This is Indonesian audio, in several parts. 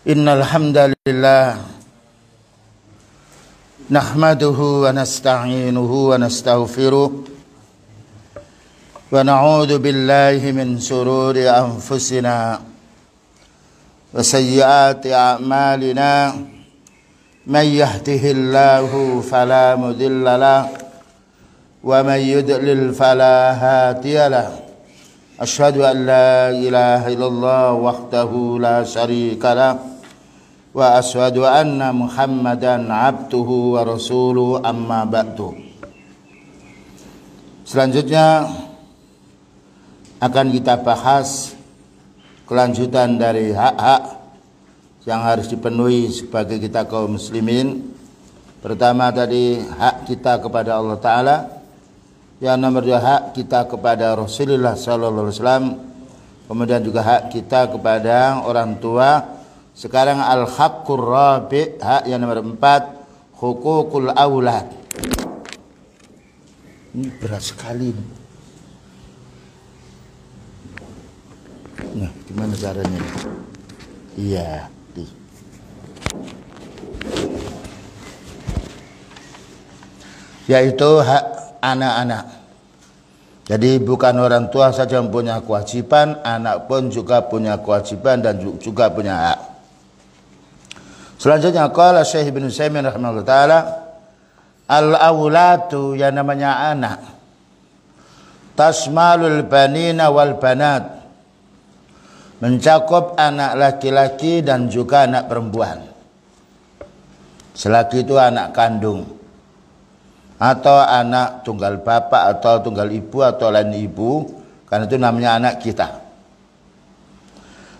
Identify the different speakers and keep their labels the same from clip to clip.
Speaker 1: Innal hamdalillah nahmaduhu wa nasta'inuhu wa nastaghfiruh wa na'udzu billahi min shururi anfusina wa sayyiati a'malina may yahdihillahu fala mudilla lahu wa may yudlil fala hadiya lahu. Asyhadu an la ilaha illallah wahdahu la syarika lah wa asyhadu anna Muhammadan abduhu wa rasuluhu amma ba'du. Selanjutnya akan kita bahas kelanjutan dari hak-hak yang harus dipenuhi sebagai kita kaum muslimin. Pertama tadi hak kita kepada Allah Ta'ala, yang nomor dua hak kita kepada Rasulullah Sallallahu Alaihi Wasallam, kemudian juga hak kita kepada orang tua. Sekarang al-haqqur rabi', hak yang nomor 4, hukukul aulad. Ini berat sekali. Nah, gimana caranya? Iya. Yaitu hak anak-anak. Jadi bukan orang tua saja yang punya kewajiban, anak pun juga punya kewajiban dan juga punya hak. Selanjutnya qala Syekh Ibnu Utsaimin rahimahullah taala, al-auladu yang namanya anak tasmalul banina wal banat, mencakup anak laki-laki dan juga anak perempuan. Selagi itu anak kandung atau anak tunggal bapak atau tunggal ibu atau lain ibu, karena itu namanya anak kita.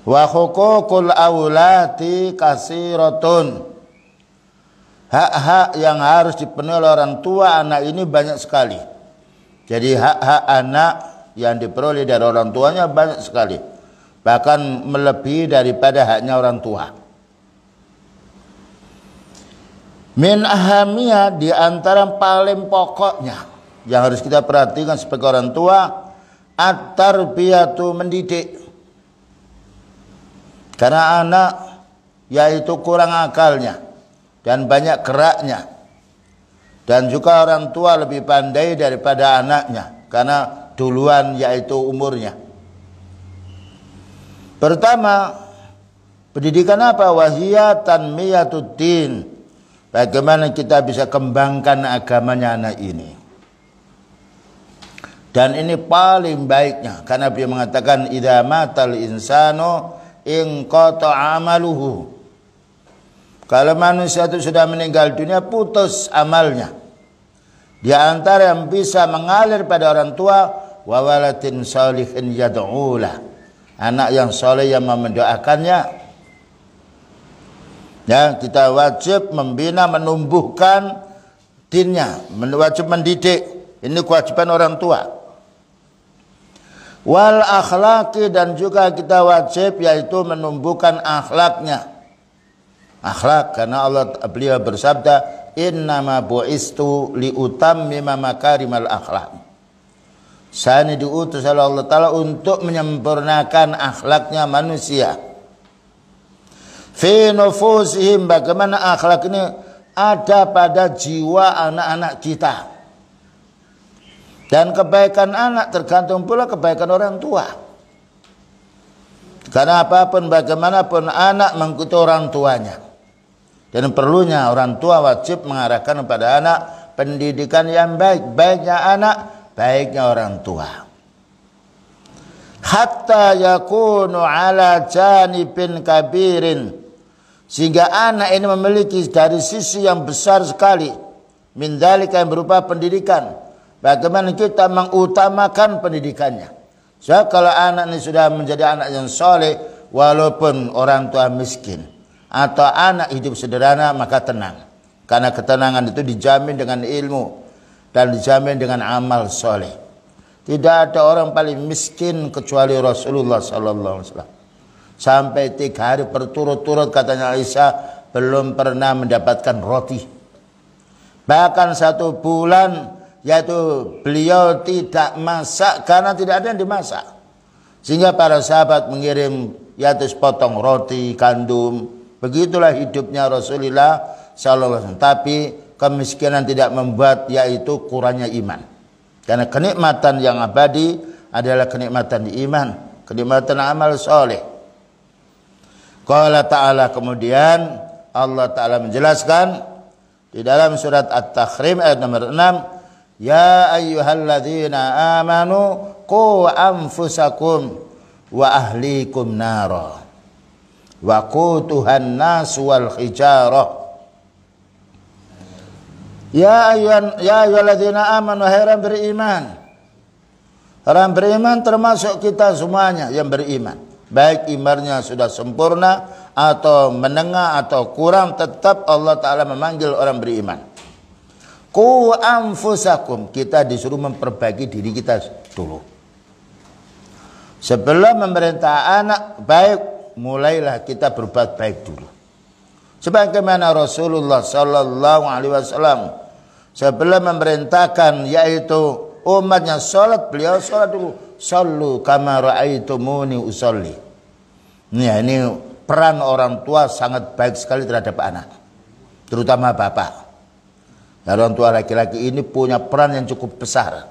Speaker 1: Wa hukukul aulati kasiratun, hak-hak yang harus dipenuhi oleh orang tua anak ini banyak sekali. Jadi hak-hak anak yang diperoleh dari orang tuanya banyak sekali, bahkan melebihi daripada haknya orang tua. Min ahamiyah, di antara paling pokoknya yang harus kita perhatikan sebagai orang tua, at-tarbiyatu, mendidik. Karena anak yaitu kurang akalnya dan banyak geraknya, dan juga orang tua lebih pandai daripada anaknya karena duluan yaitu umurnya. Pertama, pendidikan apa? Wahiyat tanmiyatuddin, bagaimana kita bisa kembangkan agamanya anak ini. Dan ini paling baiknya, karena dia mengatakan idza matal insanu in qata amaluhu, kalau manusia itu sudah meninggal dunia putus amalnya. Di antara yang bisa mengalir pada orang tua, wa waladin shalihin yad'ulah, anak yang soleh yang mendoakannya. Ya, kita wajib membina, menumbuhkan dinnya, wajib mendidik. Ini kewajiban orang tua. Wal akhlaqi, dan juga kita wajib yaitu menumbuhkan akhlaknya. Akhlak, karena beliau bersabda, innama bu'istu liutammima makarimal akhlak. Saya ini diutus oleh Allah Ta'ala untuk menyempurnakan akhlaknya manusia. Fi nufusihim, bagaimana akhlak ini ada pada jiwa anak-anak kita. Dan kebaikan anak tergantung pula kebaikan orang tua. Karena apapun bagaimanapun anak mengikuti orang tuanya. Dan perlunya orang tua wajib mengarahkan kepada anak pendidikan yang baik. Baiknya anak, baiknya orang tua. Hatta yakunu ala janibin kabirin, sehingga anak ini memiliki dari sisi yang besar sekali, min dzalika, yang berupa pendidikan. Bagaimana kita mengutamakan pendidikannya. So, kalau anak ini sudah menjadi anak yang soleh, walaupun orang tua miskin, atau anak hidup sederhana, maka tenang. Karena ketenangan itu dijamin dengan ilmu, dan dijamin dengan amal soleh. Tidak ada orang paling miskin kecuali Rasulullah Sallallahu Alaihi Wasallam. Sampai 3 hari berturut-turut, katanya Aisyah, belum pernah mendapatkan roti. Bahkan 1 bulan yaitu beliau tidak masak karena tidak ada yang dimasak. Sehingga para sahabat mengirim yaitu sepotong roti, gandum, Begitulah hidupnya Rasulullah sallallahu alaihi wasallam. Tapi kemiskinan tidak membuat yaitu kurangnya iman. Karena kenikmatan yang abadi adalah kenikmatan iman, kenikmatan amal soleh. Qala ta'ala, kemudian Allah Ta'ala menjelaskan di dalam surat At-Tahrim ayat nomor 6, ya ayyuhalladzina amanu qu anfusakum wa ahlikum nara wa qutuhan nas wal hijarah. Ya ayyuhalladzina amanu, hai orang beriman. Orang beriman termasuk kita semuanya yang beriman. Baik imannya sudah sempurna atau menengah atau kurang, tetap Allah Ta'ala memanggil orang beriman. Qu anfusakum, kita disuruh memperbaiki diri kita dulu. Sebelum memerintah anak baik, mulailah kita berbuat baik dulu. Sebagaimana Rasulullah sallallahu alaihi wasallam sebelum memerintahkan yaitu umatnya sholat, beliau sholat dulu. Sallu kama ra'aitumuni usolli. Ini peran orang tua sangat baik sekali terhadap anak, terutama bapak. Nah, orang tua laki-laki ini punya peran yang cukup besar.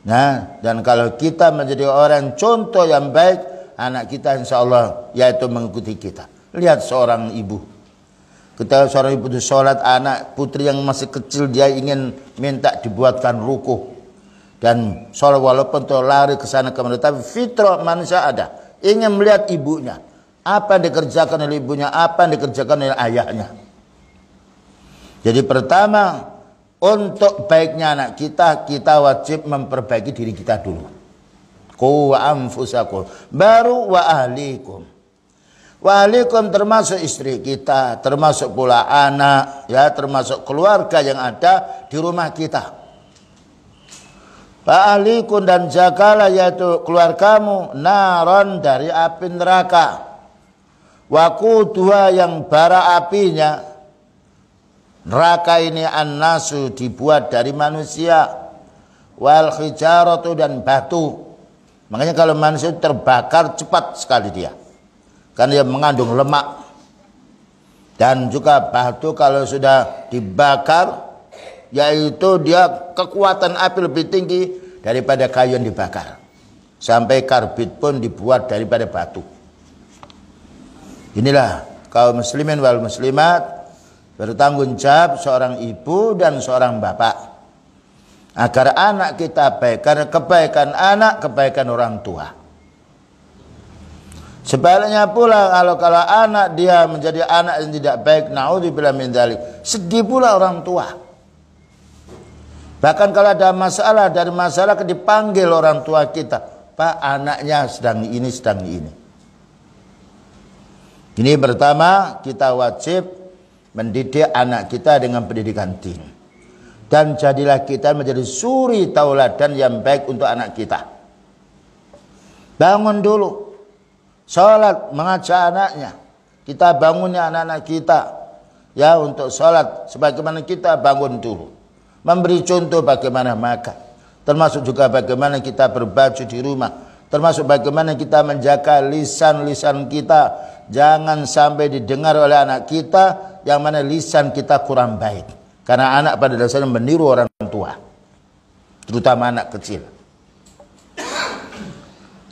Speaker 1: Nah, dan kalau kita menjadi orang contoh yang baik, anak kita insya Allah yaitu mengikuti kita. Lihat seorang ibu, ketika seorang ibu itu sholat, anak putri yang masih kecil dia ingin minta dibuatkan rukuh dan sholat, walaupun tuh lari ke sana kemari, tapi fitrah manusia ada, ingin melihat ibunya, apa yang dikerjakan oleh ibunya, apa yang dikerjakan oleh ayahnya. Jadi pertama, untuk baiknya anak kita, kita wajib memperbaiki diri kita dulu. Qu anfusakum, baru wa ahlikum. Wa ahlikum termasuk istri kita, termasuk pula anak, ya, termasuk keluarga yang ada di rumah kita. Wa ahlikum, dan jagalah yaitu keluargamu naron, dari api neraka. Wa quduha, yang bara apinya neraka ini annasu, dibuat dari manusia, wal hijaratu, dan batu. Makanya kalau manusia terbakar cepat sekali dia, karena dia mengandung lemak. Dan juga batu kalau sudah dibakar, yaitu dia kekuatan api lebih tinggi daripada kayu yang dibakar. Sampai karbit pun dibuat daripada batu. Inilah kaum muslimin wal muslimat bertanggung jawab, seorang ibu dan seorang bapak, agar anak kita baik. Karena kebaikan anak, kebaikan orang tua. Sebaliknya pula kalau anak dia menjadi anak yang tidak baik, naudzubillah min dzalik, sedih pula orang tua. Bahkan kalau ada masalah, dari masalah dipanggil orang tua kita, Pak, anaknya sedang ini, sedang ini. Ini pertama, kita wajib mendidik anak kita dengan pendidikan din. Dan jadilah kita menjadi suri tauladan yang baik untuk anak kita. Bangun dulu, sholat, mengajak anaknya. Kita bangunnya anak-anak kita, ya, untuk sholat. Sebagaimana kita bangun dulu, memberi contoh bagaimana makan, termasuk juga bagaimana kita berbaju di rumah, termasuk bagaimana kita menjaga lisan-lisan kita. Jangan sampai didengar oleh anak kita yang mana lisan kita kurang baik. Karena anak pada dasarnya meniru orang tua, terutama anak kecil.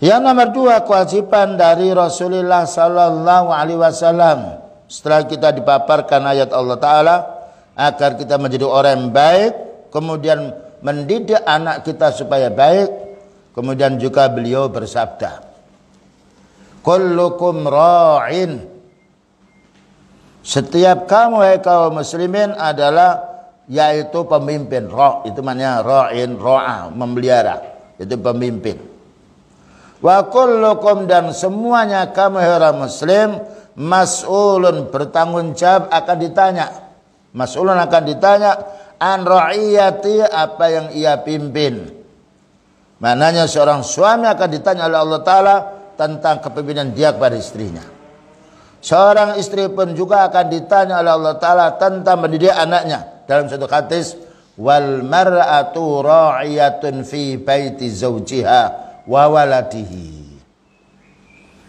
Speaker 1: Yang nomor dua, kewajiban dari Rasulullah sallallahu alaihi wasallam setelah kita dipaparkan ayat Allah Ta'ala agar kita menjadi orang yang baik, kemudian mendidik anak kita supaya baik. Kemudian juga beliau bersabda, kullukum ra'in, setiap kamu hai kaum muslimin adalah yaitu pemimpin. Ra' itu maknanya ra'in, ra'a, memelihara, itu pemimpin. Wa kullukum, dan semuanya kamu hai orang muslim, mas'ulun, bertanggung jawab, akan ditanya. Mas'ulun, akan ditanya an ra'iyati, apa yang ia pimpin. Maknanya seorang suami akan ditanya oleh Allah Ta'ala tentang kepemimpinan dia kepada istrinya. Seorang istri pun juga akan ditanya oleh Allah Ta'ala tentang mendidik anaknya. Dalam satu hadis, wal mar'atu ra'iyatun fi baiti zawjiha wa waladihi.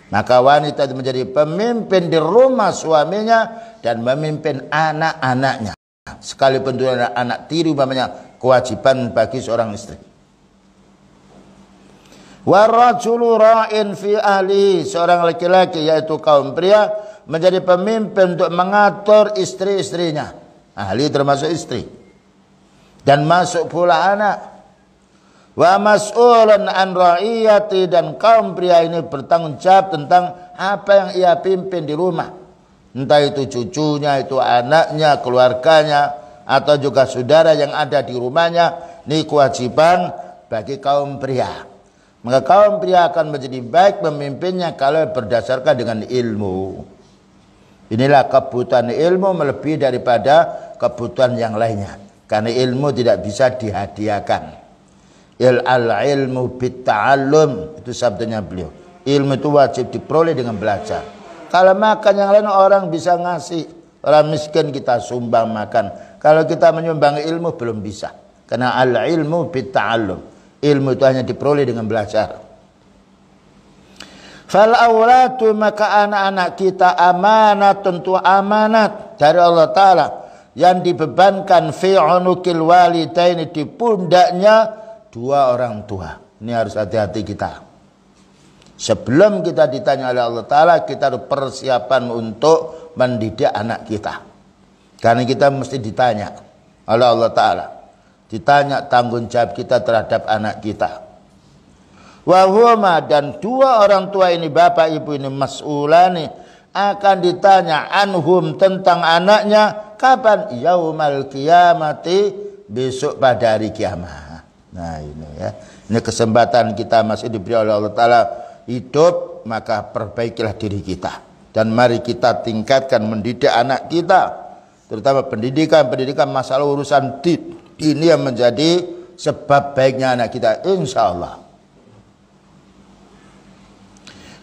Speaker 1: Maka wanita itu menjadi pemimpin di rumah suaminya dan memimpin anak-anaknya. Sekalipun itu anak tiri umpamanya, kewajiban bagi seorang istri. Warajulu ra'in fi ahli, seorang laki-laki yaitu kaum pria menjadi pemimpin untuk mengatur istri-istrinya. Ahli termasuk istri. Dan masuk pula anak. Wa mas'ulun an ra'iyati, dan kaum pria ini bertanggung jawab tentang apa yang ia pimpin di rumah. Entah itu cucunya, itu anaknya, keluarganya, atau juga saudara yang ada di rumahnya. Ini kewajiban bagi kaum pria. Maka kaum pria akan menjadi baik pemimpinnya kalau berdasarkan dengan ilmu. Inilah kebutuhan ilmu melebihi daripada kebutuhan yang lainnya. Karena ilmu tidak bisa dihadiahkan. Al-ilmu bitta'allum, itu sabdanya beliau. Ilmu itu wajib diperoleh dengan belajar. Kalau makan yang lain orang bisa ngasih. Orang miskin kita sumbang makan. Kalau kita menyumbang ilmu belum bisa. Karena al-ilmu bitta'allum. Ilmu itu hanya diperoleh dengan belajar. Fal aulatu, maka anak-anak kita amanat, tentu amanat dari Allah Ta'ala yang dibebankan fi unukil walidaini, di pundaknya dua orang tua. Ini harus hati-hati kita. Sebelum kita ditanya oleh Allah Ta'ala, kita harus persiapan untuk mendidik anak kita. Karena kita mesti ditanya oleh Allah Ta'ala. Ditanya tanggung jawab kita terhadap anak kita. Wahuma, dan dua orang tua ini, bapak ibu ini, mas'ulani, akan ditanya anhum, tentang anaknya, kapan? Yaumal qiyamati, besok pada hari kiamat. Nah ini ya, ini kesempatan kita masih diberi oleh Allah Ta'ala hidup, maka perbaikilah diri kita. Dan mari kita tingkatkan mendidik anak kita, terutama pendidikan masalah urusan ini yang menjadi sebab baiknya anak kita, insya Allah.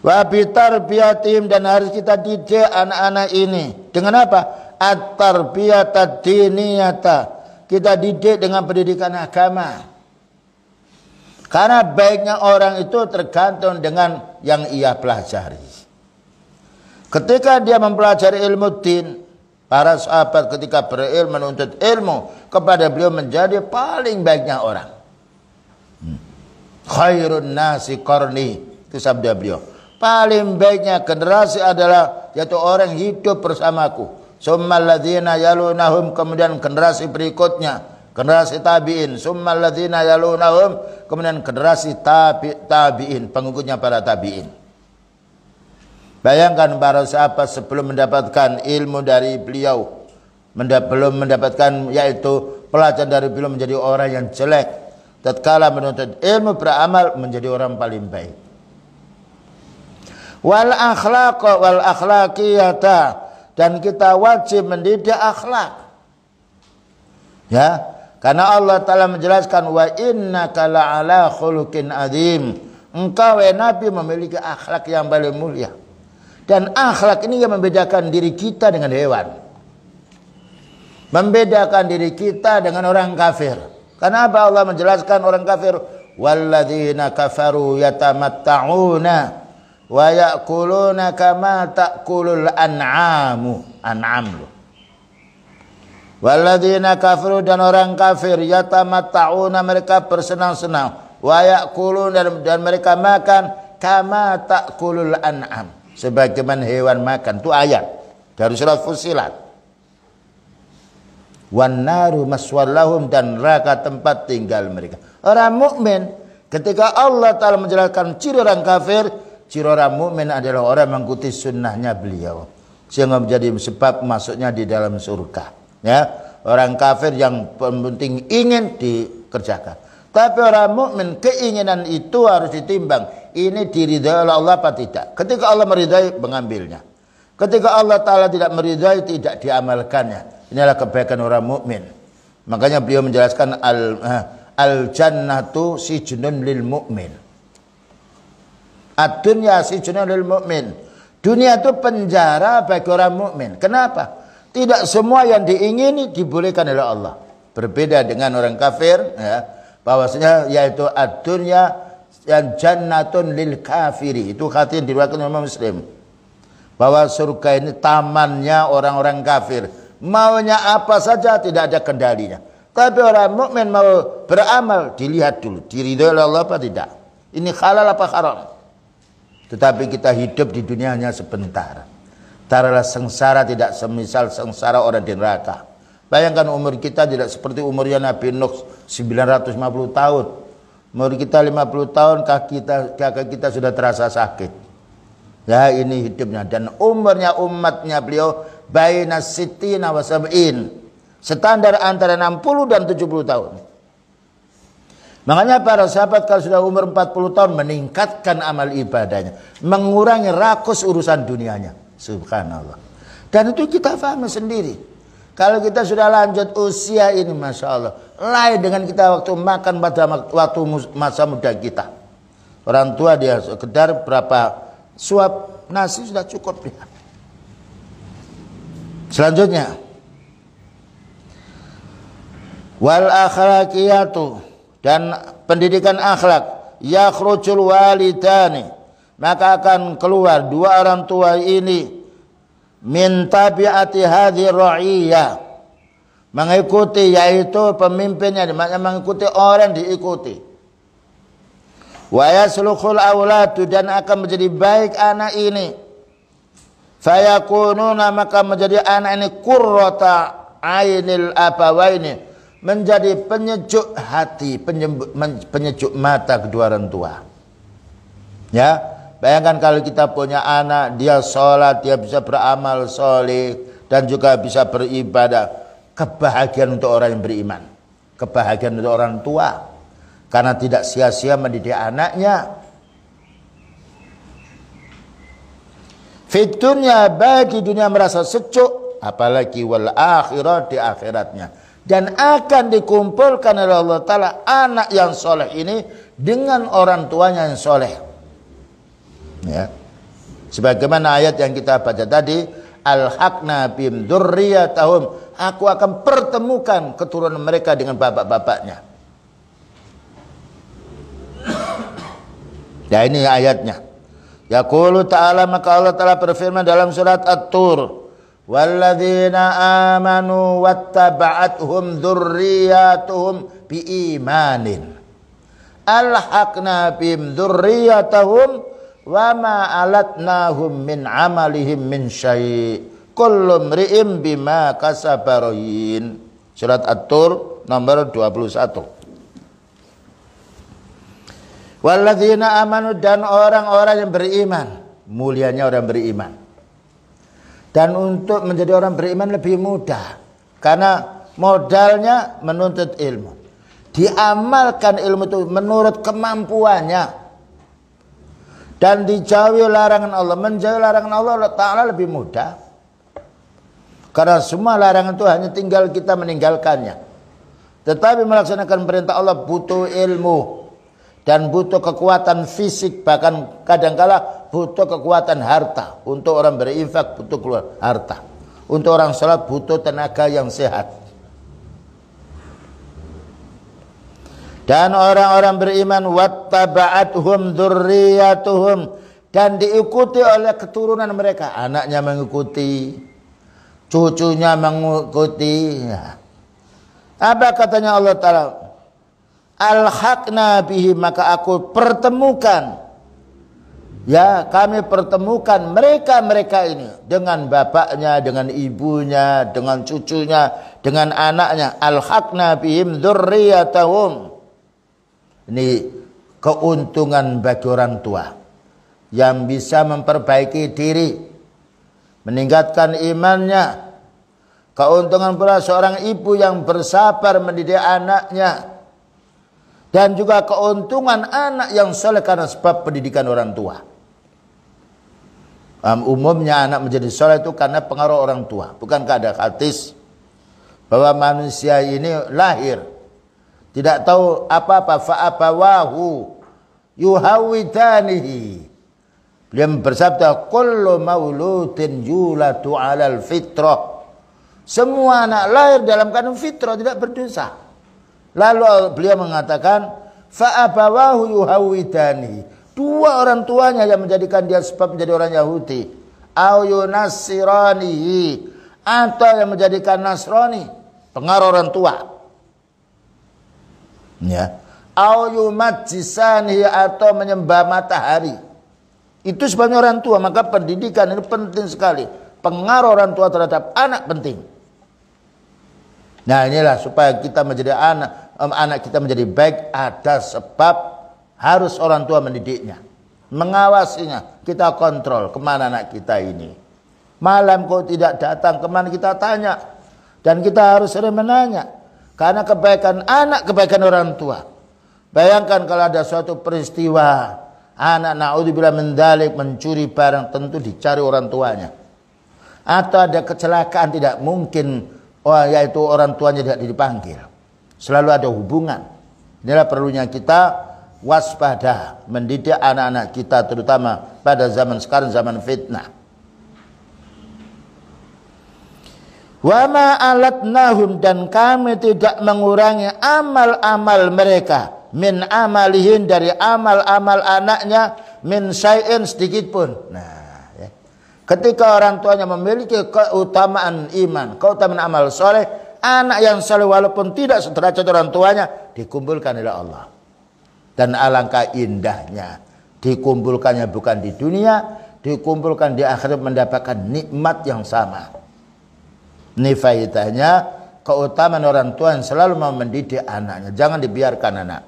Speaker 1: Wa bitarbiyatim, dan harus kita didik anak-anak ini dengan apa? At-tarbiyata diniyata, kita didik dengan pendidikan agama. Karena baiknya orang itu tergantung dengan yang ia pelajari. Ketika dia mempelajari ilmu din, para sahabat ketika berilmu, menuntut ilmu kepada beliau menjadi paling baiknya orang. Khairun nasi qarni, itu sabda beliau. Paling baiknya generasi adalah yaitu orang hidup bersamaku. Summal ladzina yalunahum, kemudian generasi berikutnya, generasi tabi'in. Summal ladzina yalunahum, kemudian generasi tabi'in, pengikutnya para tabi'in. Bayangkan para sahabat sebelum mendapatkan ilmu dari beliau, belum mendapatkan yaitu pelajaran dari beliau, menjadi orang yang jelek. Tatkala menuntut ilmu beramal menjadi orang paling baik. Wal akhlaq wal akhlaqiyata, dan kita wajib mendidik akhlak. Ya, karena Allah Ta'ala menjelaskan wa innaka la'ala khuluqin adzim. Engkau Nabi memiliki akhlak yang paling mulia. Dan akhlak ini yang membedakan diri kita dengan hewan. Membedakan diri kita dengan orang kafir. Kenapa Allah menjelaskan orang kafir? Walladzina kafaru yatamatta'una wa ya'kuluna kama ta'kulul an'amu. An'am. Walladzina kafaru, dan orang kafir, yatamatta'una, mereka bersenang-senang. Wa ya'kuluna, dan mereka makan kama ta'kulul an'am, sebagaimana hewan makan. Itu ayat dari surat Fussilat. Wan naru maswallahum, dan neraka tempat tinggal mereka. Orang mukmin, ketika Allah Ta'ala menjelaskan ciri orang kafir, ciri orang mukmin adalah orang mengikuti sunnahnya beliau, sehingga menjadi sebab masuknya di dalam surga. Ya, orang kafir yang penting ingin dikerjakan, tapi orang mukmin keinginan itu harus ditimbang. Ini diridhai oleh Allah apa tidak? Ketika Allah meridhai, mengambilnya. Ketika Allah Ta'ala tidak meridhai, tidak diamalkannya. Inilah kebaikan orang mukmin. Makanya beliau menjelaskan al-jannatu sijnun lil mu'min. Ad-dunya sijnun lil mu'min. Dunia itu penjara bagi orang mukmin. Kenapa? Tidak semua yang diingini dibolehkan oleh Allah. Berbeda dengan orang kafir, ya, bahwasanya yaitu ad-dunya dan jannatun lil kafiri. Itu hadis diriwayatkan oleh Imam Muslim. Bahwa surga ini tamannya orang-orang kafir. Maunya apa saja tidak ada kendalinya. Tapi orang mukmin mau beramal dilihat dulu, diridhoi oleh Allah apa tidak. Ini halal apa haram. Tetapi kita hidup di dunia hanya sebentar. Taruhlah sengsara tidak semisal sengsara orang di neraka. Bayangkan umur kita tidak seperti umurnya Nabi Nuh 950 tahun. Umur kita 50 tahun kaki kita sudah terasa sakit. Ya ini hidupnya. Dan umurnya umatnya beliau baina sittina wa sab'in. Standar antara 60 dan 70 tahun. Makanya para sahabat kalau sudah umur 40 tahun meningkatkan amal ibadahnya. Mengurangi rakus urusan dunianya. Subhanallah. Dan itu kita paham sendiri. Kalau kita sudah lanjut usia ini Masya Allah. Lain dengan kita waktu makan pada waktu masa muda kita. Orang tua dia sekedar berapa suap nasi sudah cukup. Selanjutnya. Wal akhlaqiyatu. Dan pendidikan akhlak. Yakhrujul walidani. Maka akan keluar dua orang tua ini. Min tabi'ati hadhi ra'iyah. Mengikuti yaitu pemimpinnya. Maknanya mengikuti orang diikuti. Wa yaslukhul awladu. Dan akan menjadi baik anak ini. Fayakununa maka menjadi anak ini qurrata ainil abawaini. Menjadi penyejuk hati, penyejuk mata kedua orang tua. Ya, bayangkan kalau kita punya anak, dia sholat, dia bisa beramal soleh, dan juga bisa beribadah. Kebahagiaan untuk orang yang beriman. Kebahagiaan untuk orang tua. Karena tidak sia-sia mendidik anaknya. Fit dunya, bagi dunia merasa sejuk, apalagi wal akhirat di akhiratnya. Dan akan dikumpulkan oleh Allah Ta'ala anak yang soleh ini dengan orang tuanya yang soleh. Ya. Sebagaimana ayat yang kita baca tadi, alhaqna bim dzurriyyatahum, aku akan pertemukan keturunan mereka dengan bapak-bapaknya. Ya ini ayatnya. Yaqulu ta'ala, maka Allah Ta'ala berfirman dalam surat At-Tur, walladzina amanu wattaba'athum dzurriyyatuhum biimanin alhaqna bihim dzurriyyatahum wa ma alatnahum min amalihim min syai' kullu mri'in bima kasaba rahin. Surat At-Tur nomor 21. Walladzina amanu, dan orang-orang yang beriman, mulianya orang beriman. Dan untuk menjadi orang beriman lebih mudah. Karena modalnya menuntut ilmu. Diamalkan ilmu itu menurut kemampuannya. Dan dijauhi larangan Allah. Menjauhi larangan Allah Ta'ala lebih mudah. Karena semua larangan itu hanya tinggal kita meninggalkannya. Tetapi melaksanakan perintah Allah butuh ilmu. Dan butuh kekuatan fisik, bahkan kadangkala butuh kekuatan harta. Untuk orang berinfak butuh keluar harta. Untuk orang sholat butuh tenaga yang sehat. Dan orang-orang beriman wattaba'athum dzurriyyatuhum, dan diikuti oleh keturunan mereka. Anaknya mengikuti, cucunya mengikuti. Apa katanya Allah Ta'ala? Alhaqna bihi, maka aku pertemukan. Ya, kami pertemukan mereka-mereka ini dengan bapaknya, dengan ibunya, dengan cucunya, dengan anaknya. Alhaqna bihim dzurriyyatahum. Ini keuntungan bagi orang tua yang bisa memperbaiki diri, meningkatkan imannya. Keuntungan pula seorang ibu yang bersabar mendidik anaknya. Dan juga keuntungan anak yang soleh karena sebab pendidikan orang tua. Umumnya anak menjadi soleh itu karena pengaruh orang tua. Bukankah ada hadis bahwa manusia ini lahir tidak tahu apa-apa, fa'abawahu yuhawidanihi. Beliau bersabda, kullu mauludin yuladu 'alal fitrah. Semua anak lahir dalam keadaan fitrah, tidak berdosa. Lalu beliau mengatakan, fa abawahu yuhawidani. Dua orang tuanya yang menjadikan dia sebab menjadi orang Yahudi. Au yunassiranihi, atau yang menjadikan Nasrani, pengaruh orang tua. Ya. Au yumajjisanihi, atau menyembah matahari. Itu sebabnya orang tua. Maka pendidikan ini penting sekali. Pengaruh orang tua terhadap anak penting. Nah inilah supaya kita menjadi anak kita menjadi baik, ada sebab harus orang tua mendidiknya, mengawasinya, kita kontrol kemana anak kita ini. Malam kau tidak datang, kemana kita tanya. Dan kita harus sering menanya. Karena kebaikan anak, kebaikan orang tua. Bayangkan kalau ada suatu peristiwa, anak naudzubillah min dzalik mencuri barang, tentu dicari orang tuanya. Atau ada kecelakaan, tidak mungkin yaitu orang tuanya tidak dipanggil. Selalu ada hubungan. Inilah perlunya kita waspada mendidik anak-anak kita, terutama pada zaman sekarang, zaman fitnah. Wa ma alatnahum, dan kami tidak mengurangi amal-amal mereka, min amalihin, dari amal-amal anaknya, min syai'in, sedikit pun. Nah, ya. Ketika orang tuanya memiliki keutamaan iman, keutamaan amal soleh, anak yang soleh walaupun tidak sederajat orang tuanya dikumpulkan oleh Allah. Dan alangkah indahnya dikumpulkannya bukan di dunia, dikumpulkan di akhirat mendapatkan nikmat yang sama. Ini faedahnya keutamaan orang tua yang selalu mau mendidik anaknya. Jangan dibiarkan anak.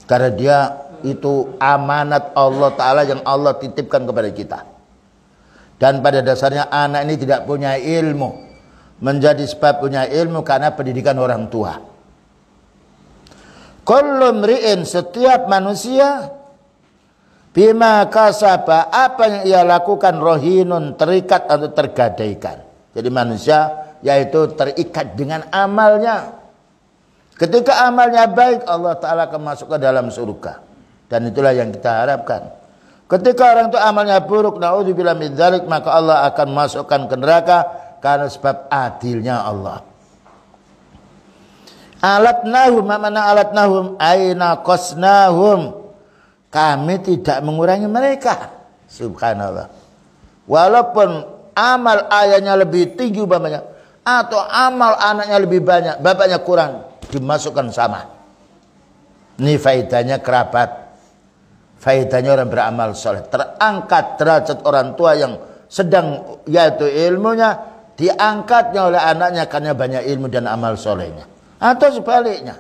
Speaker 1: Karena dia itu amanat Allah Ta'ala yang Allah titipkan kepada kita. Dan pada dasarnya anak ini tidak punya ilmu. Menjadi sebab punya ilmu karena pendidikan orang tua. Kullu mri'in, setiap manusia, bima kasaba, apa yang ia lakukan, rohinun, terikat atau tergadaikan. Jadi manusia yaitu terikat dengan amalnya. Ketika amalnya baik, Allah Ta'ala akan masuk ke dalam surga. Dan itulah yang kita harapkan. Ketika orang itu amalnya buruk, naudzubillah min dzalik, maka Allah akan masukkan ke neraka karena sebab adilnya Allah. Alatnahum, mana alatnahum, aina qasnahum, kami tidak mengurangi mereka. Subhanallah. Walaupun amal ayahnya lebih tinggi umpamanya, atau amal anaknya lebih banyak, bapaknya kurang, dimasukkan sama. Ini faedahnya kerabat, faedahnya orang beramal soleh. Terangkat derajat orang tua yang sedang yaitu ilmunya, diangkatnya oleh anaknya karena banyak ilmu dan amal solehnya. Atau sebaliknya.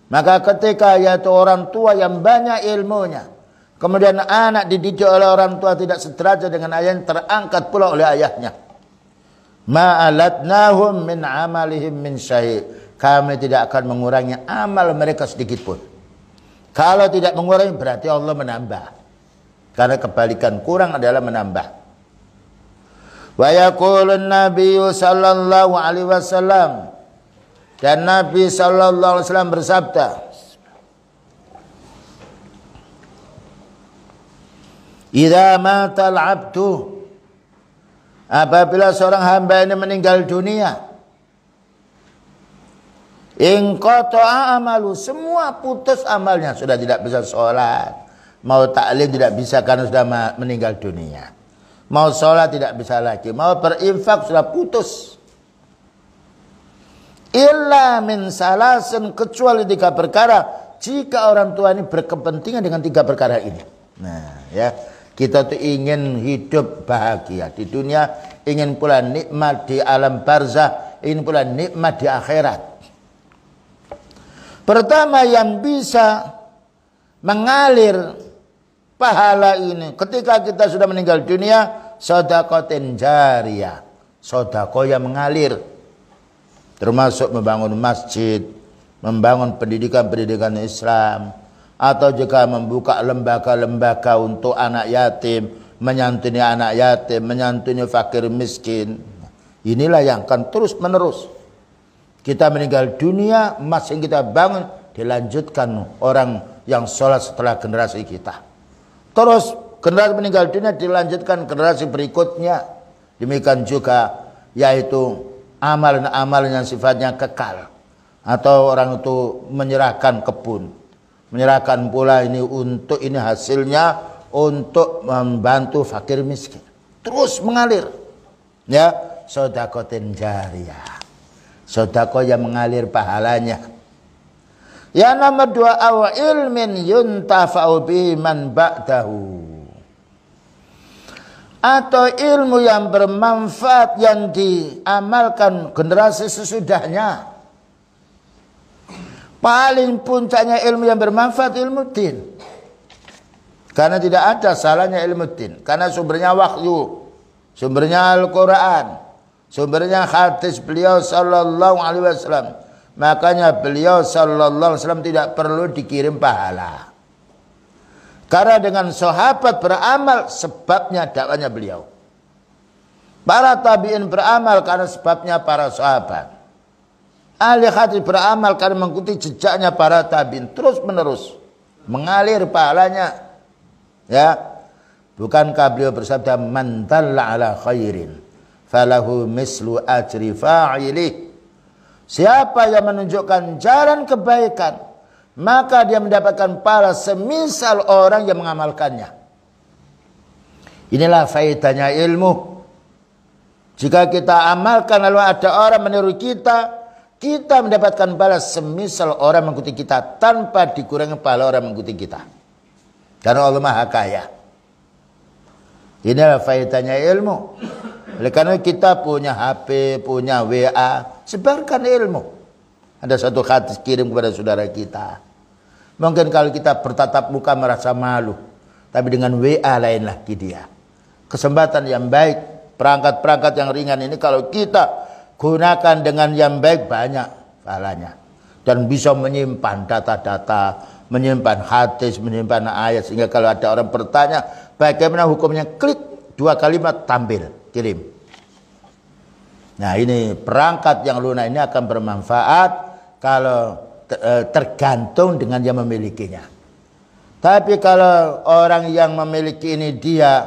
Speaker 1: Maka ketika yaitu orang tua yang banyak ilmunya, kemudian anak dididik oleh orang tua tidak sederajat dengan ayahnya, terangkat pula oleh ayahnya. Ma'alatnahum min amalihim min syai', kami tidak akan mengurangi amal mereka sedikit pun. Kalau tidak mengurangi berarti Allah menambah. Karena kebalikan kurang adalah menambah. Wa yaqulun nabiyyu sallallahu alaihi wasallam, dan Nabi sallallahu alaihi wasallam bersabda, idza matal abdu, apabila seorang hamba ini meninggal dunia, inqata'a amalu, semua putus amalnya, sudah tidak bisa sholat, mau taklim tidak bisa karena sudah meninggal dunia, mau sholat tidak bisa lagi, mau berinfak sudah putus. Illa min salasin, kecuali 3 perkara, jika orang tua ini berkepentingan dengan 3 perkara ini. Nah ya, kita tuh ingin hidup bahagia di dunia, ingin pula nikmat di alam barzah, ingin pula nikmat di akhirat. Pertama yang bisa mengalir pahala ini ketika kita sudah meninggal dunia, sedekahun jariyah, sedekah yang mengalir. Termasuk membangun masjid, membangun pendidikan-pendidikan Islam, atau juga membuka lembaga-lembaga untuk anak yatim, menyantuni anak yatim, menyantuni fakir miskin. Inilah yang akan terus menerus. Kita meninggal dunia, masih kita bangun, dilanjutkan orang yang sholat setelah generasi kita. Terus generasi meninggal dunia dilanjutkan generasi berikutnya. Demikian juga yaitu amalan-amalan yang sifatnya kekal. Atau orang itu menyerahkan kebun, menyerahkan pula ini untuk ini hasilnya untuk membantu fakir miskin. Terus mengalir. Ya, sedekatin jariyah. Sedekah yang mengalir pahalanya. Yang nomor 2, aw ilmin yuntafa'u bihi man ba'dahu. Atau ilmu yang bermanfaat yang diamalkan generasi sesudahnya. Paling puncaknya ilmu yang bermanfaat ilmu din. Karena tidak ada salahnya ilmu din. Karena sumbernya wahyu, sumbernya Al-Quran, sumbernya hadis beliau sallallahu alaihi wasallam. Makanya beliau sallallahu alaihi wasallam tidak perlu dikirim pahala. Karena dengan sahabat beramal sebabnya dakwanya beliau. Para tabi'in beramal karena sebabnya para sahabat. Ahli hadis beramal karena mengikuti jejaknya para tabi'in terus menerus mengalir pahalanya. Ya, bukankah beliau bersabda, man dalla ala khairin falahu mislu ajri fa'ilih. Siapa yang menunjukkan jalan kebaikan, maka dia mendapatkan pahala semisal orang yang mengamalkannya. Inilah faedahnya ilmu. Jika kita amalkan lalu ada orang meniru kita, kita mendapatkan pahala semisal orang mengikuti kita tanpa dikurangi pahala orang mengikuti kita. Karena Allah Maha Kaya. Inilah faedahnya ilmu. Oleh karena kita punya HP, punya WA, sebarkan ilmu. Ada satu hadis kirim kepada saudara kita. Mungkin kalau kita bertatap muka merasa malu, tapi dengan WA lain lagi dia. Kesempatan yang baik, perangkat-perangkat yang ringan ini kalau kita gunakan dengan yang baik banyak pahalanya. Dan bisa menyimpan data-data, menyimpan hadis, menyimpan ayat. Sehingga kalau ada orang bertanya, bagaimana hukumnya? Klik 2 kalimat, tampil, kirim. Nah ini perangkat yang lunak ini akan bermanfaat kalau tergantung dengan yang memilikinya. Tapi kalau orang yang memiliki ini dia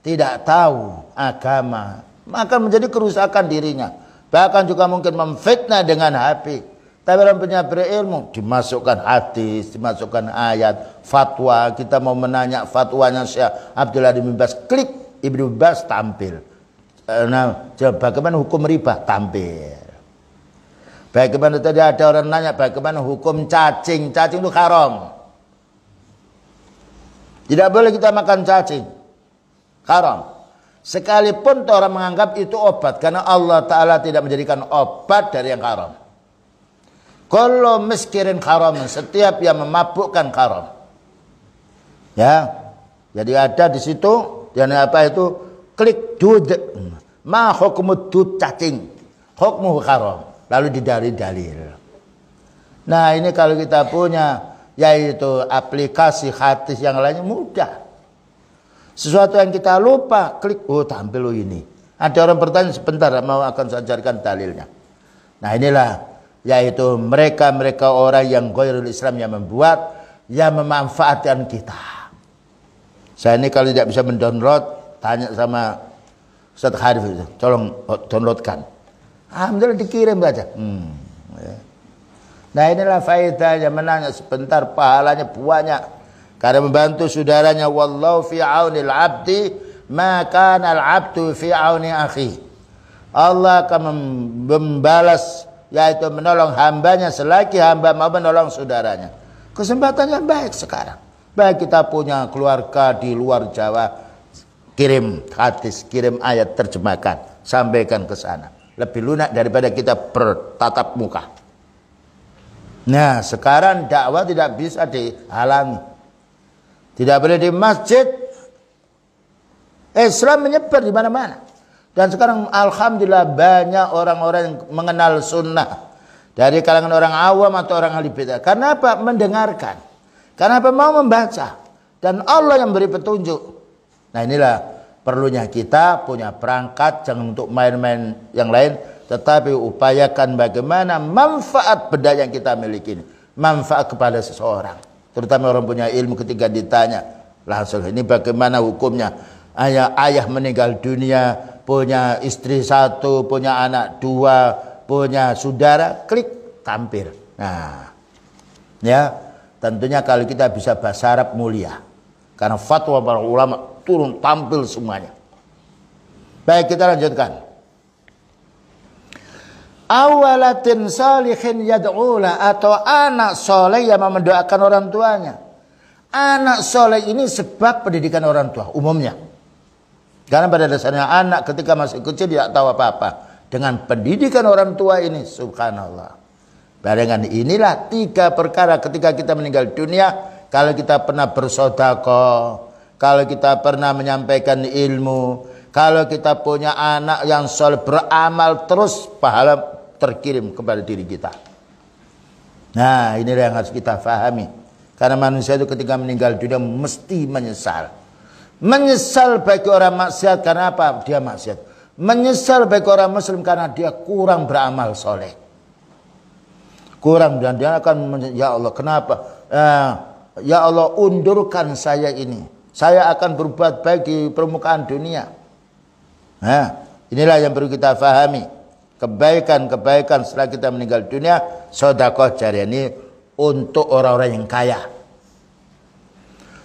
Speaker 1: tidak tahu agama, maka menjadi kerusakan dirinya. Bahkan juga mungkin memfitnah dengan HP. Tapi orang punya berilmu, dimasukkan hadis, dimasukkan ayat, fatwa. Kita mau menanya fatwanya Syekh Abdullah bin Bas, klik Ibnu Bas tampil. Nah, bagaimana hukum riba? Tampil. Bagaimana tadi ada orang nanya bagaimana hukum cacing? Cacing itu haram. Tidak boleh kita makan cacing. Haram. Sekalipun orang menganggap itu obat, karena Allah Ta'ala tidak menjadikan obat dari yang haram. Kalau miskirin haram, setiap yang memabukkan haram. Ya, jadi ada di situ, dan apa itu? Klik dud, ma hukmud dud cacing, hukmu haram. Lalu didalil-dalil. Nah ini kalau kita punya, yaitu aplikasi hadis yang lainnya mudah. Sesuatu yang kita lupa, klik, oh tampil lo ini. Ada orang bertanya sebentar, mau akan saya ajarkan dalilnya. Nah inilah, yaitu mereka orang yang ghairul Islam yang membuat, yang memanfaatkan kita. Saya ini kalau tidak bisa mendownload, tanya sama Ustaz Harif itu, tolong downloadkan. Alhamdulillah dikirim saja. Ya. Nah inilah faedah yang menanya sebentar, pahalanya banyak. Karena membantu saudaranya. Wallahu fi aunil abdi ma kana al abdu fi auni akhi. Allah akan membalas, yaitu menolong hambanya selagi hamba mau menolong saudaranya. Kesempatan yang baik sekarang. Baik kita punya keluarga di luar Jawa, kirim hadis, kirim ayat, terjemahkan, sampaikan ke sana. Lebih lunak daripada kita bertatap muka. Nah sekarang dakwah tidak bisa dihalangi. Tidak boleh di masjid. Islam menyebar di mana-mana. Dan sekarang alhamdulillah banyak orang-orang yang mengenal sunnah. Dari kalangan orang awam atau orang ahli bidah. Karena apa? Mendengarkan. Karena apa? Mau membaca. Dan Allah yang beri petunjuk. Nah inilah perlunya kita punya perangkat, jangan untuk main-main yang lain, tetapi upayakan bagaimana manfaat benda yang kita miliki ini, manfaat kepada seseorang, terutama orang punya ilmu. Ketika ditanya langsung, ini bagaimana hukumnya? Ayah meninggal dunia, punya istri 1, punya anak 2, punya saudara, klik tampil. Nah, ya, tentunya kalau kita bisa bahasa Arab mulia. Karena fatwa para ulama turun tampil semuanya. Baik, kita lanjutkan. Awalatin salihin yad'ula, atau anak soleh yang mendoakan orang tuanya. Anak soleh ini sebab pendidikan orang tua umumnya. Karena pada dasarnya anak ketika masih kecil tidak tahu apa-apa. Dengan pendidikan orang tua ini, subhanallah. Barengan inilah 3 perkara ketika kita meninggal dunia. Kalau kita pernah bersedekah, kalau kita pernah menyampaikan ilmu, kalau kita punya anak yang soleh beramal terus, pahala terkirim kepada diri kita. Nah, inilah yang harus kita fahami. Karena manusia itu ketika meninggal dunia mesti menyesal. Menyesal bagi orang maksiat karena apa? Dia maksiat. Menyesal bagi orang muslim karena dia kurang beramal soleh. Kurang, dan dia akan, ya Allah kenapa? Ya Allah, undurkan saya ini. Saya akan berbuat baik di permukaan dunia. Nah, inilah yang perlu kita fahami. Kebaikan-kebaikan setelah kita meninggal dunia, sedekah jariyah ini untuk orang-orang yang kaya.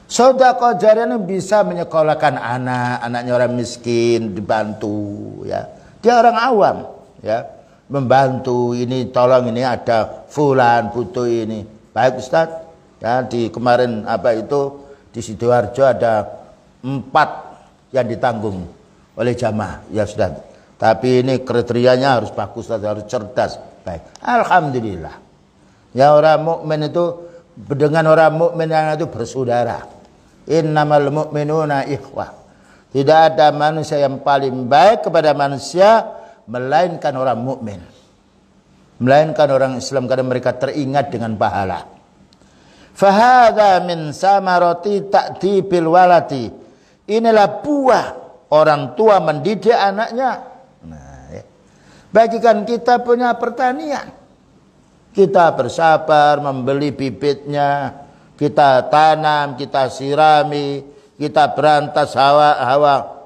Speaker 1: Sedekah jariyah ini bisa menyekolahkan anak-anaknya orang miskin, dibantu, ya. Dia orang awam, ya. Membantu, ini tolong, ini ada fulan butuh ini. Baik Ustaz. Ya, di kemarin di Sidoarjo ada 4 yang ditanggung oleh jamaah. Ya sudah. Tapi ini kriterianya harus bagus, harus cerdas. Baik. Alhamdulillah. Ya, orang mukmin itu dengan orang mukmin yang itu bersaudara. Innamal mu'minuna ikhwah. Tidak ada manusia yang paling baik kepada manusia melainkan orang mukmin. Melainkan orang Islam, karena mereka teringat dengan pahala. Fahadha min samarati ta'dibil walati. Inilah buah orang tua mendidik anaknya. Nah, ya. Bagikan kita punya pertanian. Kita bersabar membeli bibitnya, kita tanam, kita sirami, kita berantas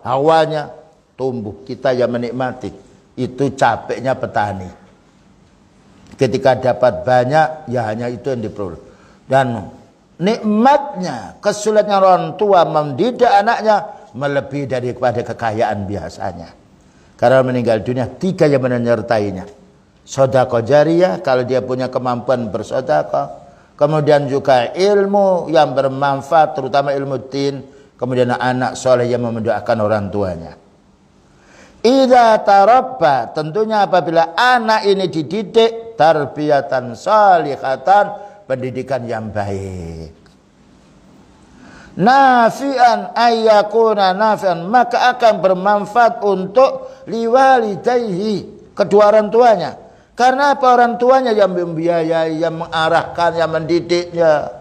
Speaker 1: hawanya, tumbuh, kita yang menikmati. Itu capeknya petani. Ketika dapat banyak, ya hanya itu yang diperoleh. Dan nikmatnya, kesulitan orang tua mendidik anaknya melebihi daripada kekayaan biasanya. Karena meninggal dunia 3 yang menyertainya. Sedekah jariyah, kalau dia punya kemampuan bersedekah. Kemudian juga ilmu yang bermanfaat, terutama ilmu din. Kemudian anak soleh yang mendoakan orang tuanya. Idza tarabba, tentunya apabila anak ini dididik tarbiyatan salihatan, pendidikan yang baik. Nafi'an ayyakuna nafi'an, maka akan bermanfaat untuk liwalidayhi, kedua orang tuanya. Karena apa? Orang tuanya yang membiayai, yang mengarahkan, yang mendidiknya.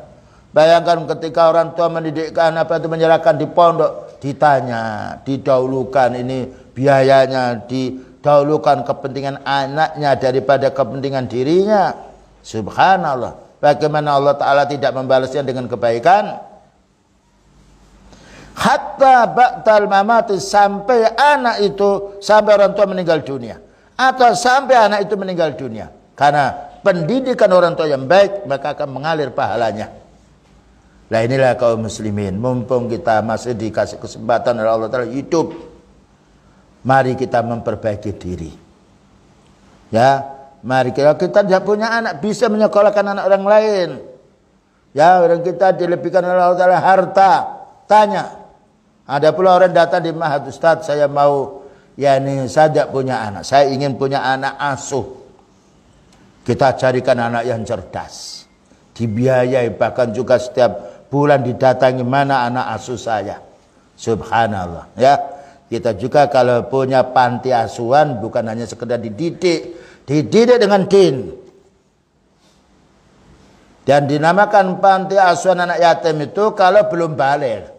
Speaker 1: Bayangkan ketika orang tua mendidikkan menyerahkan di pondok, ditanya, didahulukan ini biayanya, didahulukan kepentingan anaknya daripada kepentingan dirinya. Subhanallah. Bagaimana Allah Ta'ala tidak membalasnya dengan kebaikan? Hatta ba'dal mamati, sampai orang tua meninggal dunia. Atau sampai anak itu meninggal dunia. Karena pendidikan orang tua yang baik, maka akan mengalir pahalanya. Nah, inilah kaum muslimin. Mumpung kita masih dikasih kesempatan oleh Allah Ta'ala hidup, mari kita memperbaiki diri. Ya. Mari kita tidak punya anak, bisa menyekolahkan anak orang lain. Ya, orang kita dilebihkan oleh Allah Ta'ala harta. Tanya. Ada pula orang datang di Mahat, Ustaz, saya mau, saya tidak punya anak. Saya ingin punya anak asuh. Kita carikan anak yang cerdas. Dibiayai, bahkan juga setiap bulan didatangi, mana anak asuh saya. Subhanallah. Ya, kita juga kalau punya panti asuhan, bukan hanya sekedar dididik dengan din. Dan dinamakan panti asuhan anak yatim itu kalau belum balik.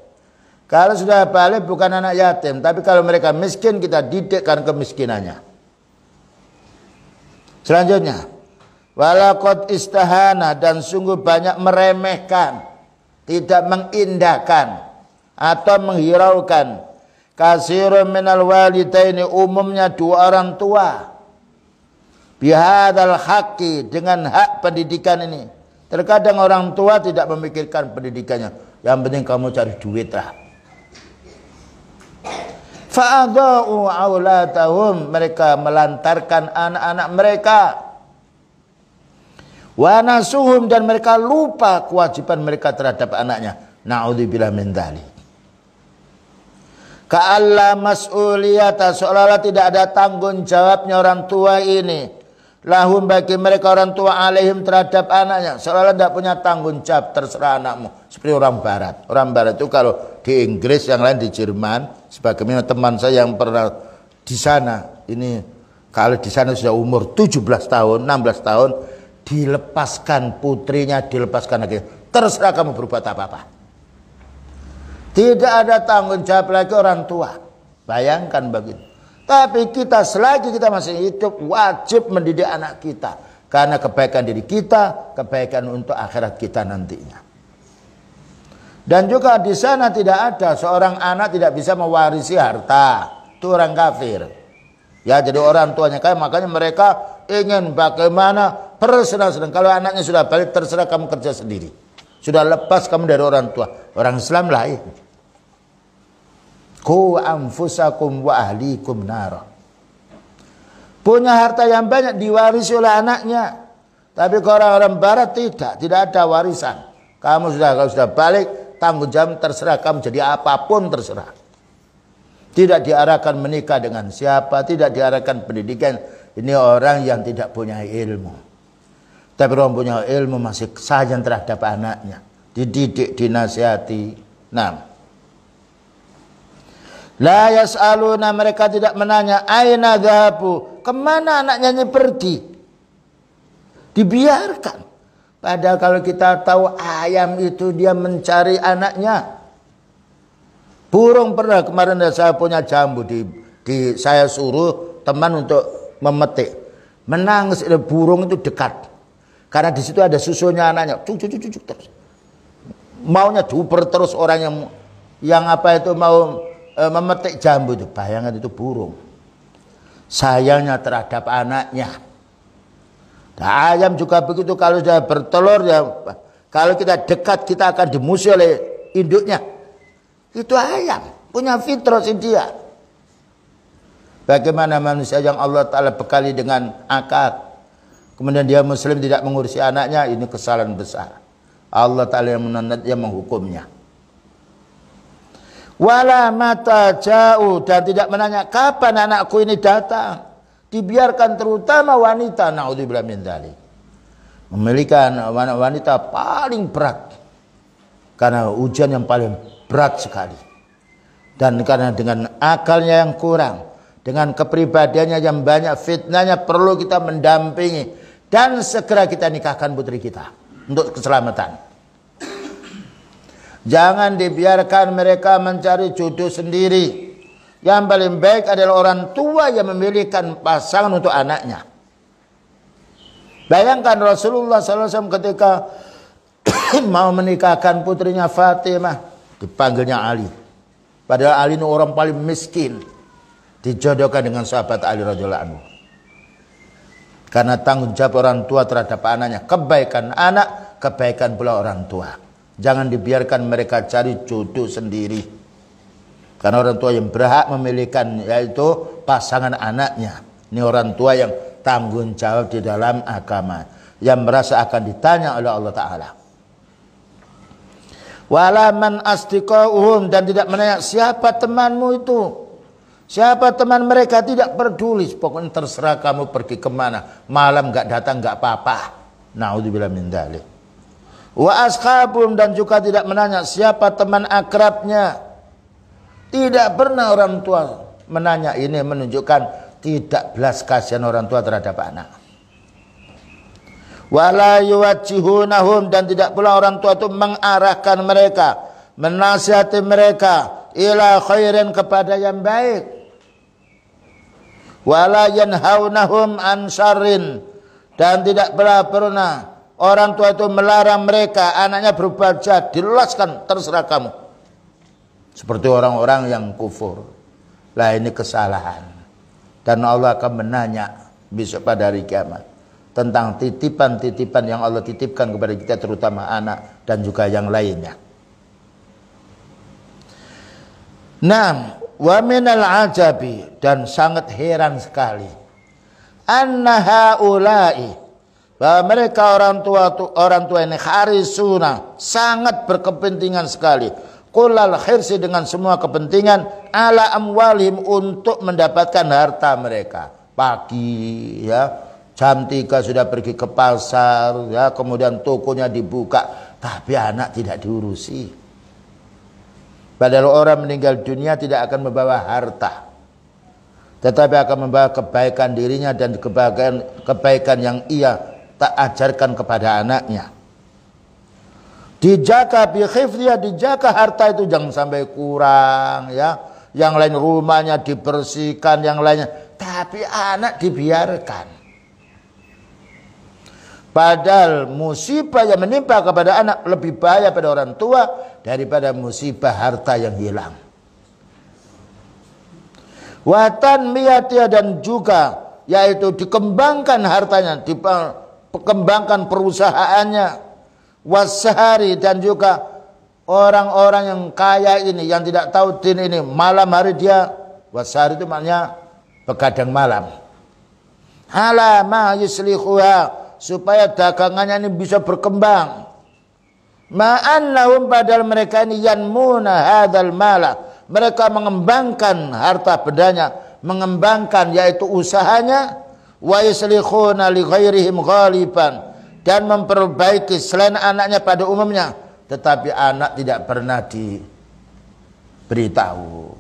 Speaker 1: Kalau sudah balik bukan anak yatim, tapi kalau mereka miskin kita didik karena kemiskinannya. Selanjutnya, walaqad istahana, dan sungguh banyak meremehkan, tidak mengindahkan atau menghiraukan, kasirun minal walidaini, umumnya 2 orang tua. bihadzal haqqi, dengan hak pendidikan ini. Terkadang orang tua tidak memikirkan pendidikannya, yang penting kamu cari duit lah. Fa'adha'u aulatahum, mereka melantarkan anak-anak mereka. Wa nasuhum, dan mereka lupa kewajiban mereka terhadap anaknya. Na'udzubillah min dzalik. Ka'alla mas'uliyata, seolah-olah tidak ada tanggung jawabnya orang tua ini. Lahum, bagi mereka orang tua, alaihim, terhadap anaknya. Seolah-olah tidak punya tanggung jawab, terserah anakmu. Seperti orang barat. Orang barat itu kalau di Inggris, yang lain di Jerman, sebagaimana teman saya yang pernah di sana, ini kalau di sana sudah umur 17 tahun, 16 tahun, dilepaskan putrinya, dilepaskan lagi. Terserah kamu berbuat apa-apa. Tidak ada tanggung jawab lagi orang tua. Bayangkan begitu. Tapi kita selagi kita masih hidup wajib mendidik anak kita. Karena kebaikan diri kita, kebaikan untuk akhirat kita nantinya. Dan juga di sana tidak ada seorang anak tidak bisa mewarisi harta. Itu orang kafir. Ya, jadi orang tuanya kaya, makanya mereka ingin bagaimana bersenang-senang. Kalau anaknya sudah balik, terserah kamu kerja sendiri. Sudah lepas kamu dari orang tua. Orang Islam lain. Qu anfusakum wa ahlikum nara. Punya harta yang banyak diwarisi oleh anaknya. Tapi kalau orang barat tidak ada warisan. Kamu kalau sudah balik, tanggung jawab terserah kamu jadi apapun terserah. Tidak diarahkan menikah dengan siapa, tidak diarahkan pendidikan. Ini orang yang tidak punya ilmu. Tapi orang punya ilmu masih sayang terhadap anaknya. Dididik, dinasihati. Nah. La yas'aluna, mereka tidak menanya, aina dhahabu, kemana anaknya ini pergi. Dibiarkan. Padahal kalau kita tahu ayam itu dia mencari anaknya. Burung pernah kemarin saya punya jambu saya suruh teman untuk memetik. Menangis, burung itu dekat. Karena di situ ada susunya anaknya. Cuk terus. Maunya duper terus orang yang apa itu mau memetik jambu itu. Bayangan itu burung. Sayangnya terhadap anaknya. Nah, ayam juga begitu, kalau sudah bertelur ya, kalau kita dekat kita akan dimusuhi oleh induknya. Itu ayam, punya fitrah dia. Bagaimana manusia yang Allah Ta'ala bekali dengan akal, kemudian dia muslim tidak mengurusi anaknya, ini kesalahan besar. Allah Ta'ala yang menghukumnya. Wala mata jauh, dan tidak menanya kapan anakku ini datang. Dibiarkan, terutama wanita, naudzubillah min dzalik. Memiliki wanita paling berat. Karena ujian yang paling berat sekali. Dan karena dengan akalnya yang kurang, dengan kepribadiannya yang banyak fitnahnya, perlu kita mendampingi dan segera kita nikahkan putri kita untuk keselamatan. Jangan dibiarkan mereka mencari jodoh sendiri. Yang paling baik adalah orang tua yang memilihkan pasangan untuk anaknya. Bayangkan Rasulullah SAW ketika mau menikahkan putrinya Fatimah, dipanggilnya Ali. Padahal Ali ini orang paling miskin. Dijodohkan dengan sahabat Ali radhiyallahu anhu. Karena tanggung jawab orang tua terhadap anaknya. Kebaikan anak, kebaikan pula orang tua. Jangan dibiarkan mereka cari jodoh sendiri. Karena orang tua yang berhak memilihkan yaitu pasangan anaknya. Ini orang tua yang tanggung jawab di dalam agama. Yang merasa akan ditanya oleh Allah Ta'ala. Walaman asdiqauhum, dan tidak menanya siapa temanmu itu. Siapa teman mereka, tidak peduli. Pokoknya terserah kamu pergi kemana. Malam gak datang gak apa-apa. Na'udzubillah min dzalik. Wa ashabum, dan juga tidak menanya siapa teman akrabnya. Tidak pernah orang tua menanya. Ini menunjukkan tidak belas kasihan orang tua terhadap anak. Wala yuwajjihunahum, dan tidak pula orang tua itu mengarahkan mereka, menasihati mereka ila khairin, kepada yang baik. Wala yanhaunahum an syarrin, dan tidak pernah orang tua itu melarang mereka anaknya berbuat jahat, diluaskan terserah kamu. Seperti orang-orang yang kufur. Lah ini kesalahan. Dan Allah akan menanya besok pada hari kiamat. Tentang titipan-titipan yang Allah titipkan kepada kita, terutama anak dan juga yang lainnya. Nah, wa minal ajabi, dan sangat heran sekali, anna haula'i, bahwa mereka orang tua ini harisuna, sangat berkepentingan sekali, kullal khirsi, dengan semua kepentingan, ala amwalihim, untuk mendapatkan harta mereka. Pagi ya, jam 3 sudah pergi ke pasar ya, kemudian tokonya dibuka, tapi anak tidak diurusi. Padahal orang meninggal dunia tidak akan membawa harta, tetapi akan membawa kebaikan dirinya dan kebaikan yang ia tak ajarkan kepada anaknya. Dijaga bi khifdiyah, dijaga harta itu jangan sampai kurang ya. Yang lain rumahnya dibersihkan, yang lainnya, tapi anak dibiarkan. Padahal musibah yang menimpa kepada anak lebih bahaya pada orang tua daripada musibah harta yang hilang. Watan miyatia, dan juga yaitu dikembangkan hartanya, dikembangkan perusahaannya. Wasahari, dan juga orang-orang yang kaya ini, yang tidak tahu din ini, malam hari dia, wasahari itu maknanya begadang malam. Ala ma yuslihuha, supaya dagangannya ini bisa berkembang. Ma'annahum, padahal mereka ini yanmuna hadzal mala, mereka mengembangkan harta bendanya, mengembangkan yaitu usahanya, wa yuslihuna li ghairihim ghaliban, dan memperbaiki selain anaknya pada umumnya, tetapi anak tidak pernah diberitahu,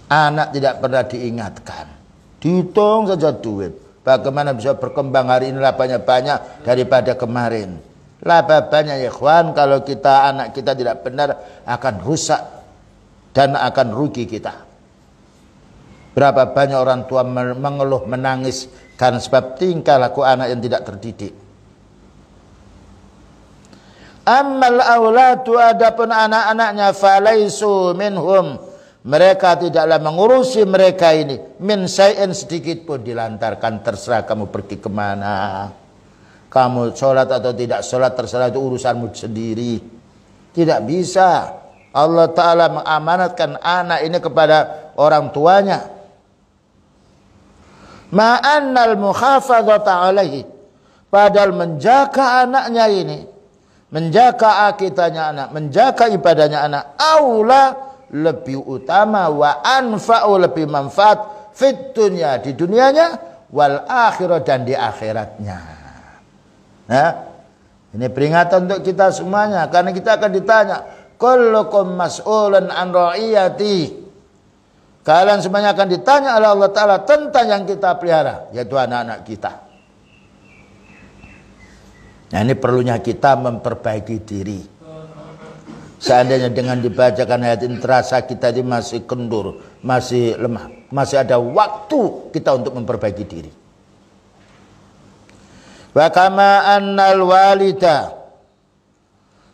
Speaker 1: anak tidak pernah diingatkan, dihitung saja duit. Bagaimana bisa berkembang hari ini labanya banyak daripada kemarin. Laba banyak ya ikhwan, kalau anak kita tidak benar akan rusak dan akan rugi kita. Berapa banyak orang tua mengeluh menangis karena sebab tingkah laku anak yang tidak terdidik. Ammal auladu, adapun anak-anaknya, falaisu minhum, mereka tidaklah mengurusi mereka ini, min syai'in, sedikit pun dilantarkan, terserah kamu pergi kemana, kamu sholat atau tidak sholat, terserah, itu urusanmu sendiri. Tidak bisa. Allah Ta'ala mengamanatkan anak ini kepada orang tuanya. Ma'annal mukhafadzata alaihi, padahal menjaga anaknya ini, menjaga akidahnya anak, menjaga ibadahnya anak, aula, lebih utama, wa anfa'u, lebih manfaat, fit dunya, di dunianya, wal akhirah, dan di akhiratnya. Nah, ini peringatan untuk kita semuanya, karena kita akan ditanya, kullukum mas'ulun an ra'iyati, kalian semuanya akan ditanya oleh Allah Ta'ala tentang yang kita pelihara, yaitu anak-anak kita. Nah, ini perlunya kita memperbaiki diri. Seandainya dengan dibacakan ayat ini terasa kita ini masih kendur, masih lemah, masih ada waktu kita untuk memperbaiki diri. Wa kama annal walida,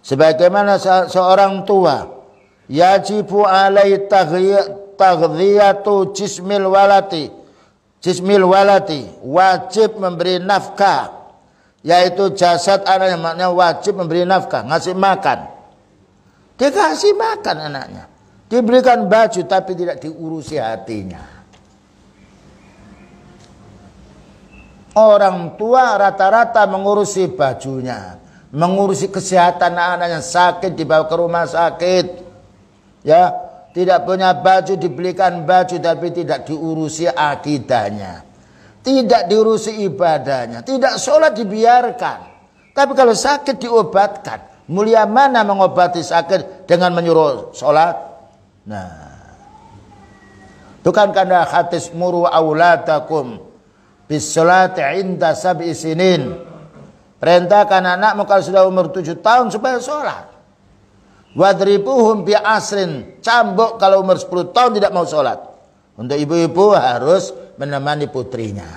Speaker 1: sebagaimana seorang tua, yajibu alai taghdhiyatu jismil walati, wajib memberi nafkah, yaitu jasad anaknya, maknanya wajib memberi nafkah, ngasih makan. Dikasih makan anaknya, diberikan baju, tapi tidak diurusi hatinya. Orang tua rata-rata mengurusi bajunya, mengurusi kesehatan anaknya, sakit dibawa ke rumah sakit, ya, tidak punya baju dibelikan baju, tapi tidak diurusi akidahnya, tidak diurusi ibadahnya, tidak sholat dibiarkan, tapi kalau sakit diobatkan. Mulia mana mengobati sakit dengan menyuruh sholat? Nah, bukan karena hadis muru auladakum bis sholati inda sab'i sinin, perintahkan anakmu kalau sudah umur 7 tahun supaya sholat. Wadribuhum bi asrin, cambuk kalau umur 10 tahun tidak mau sholat. Untuk ibu-ibu harus menemani putrinya,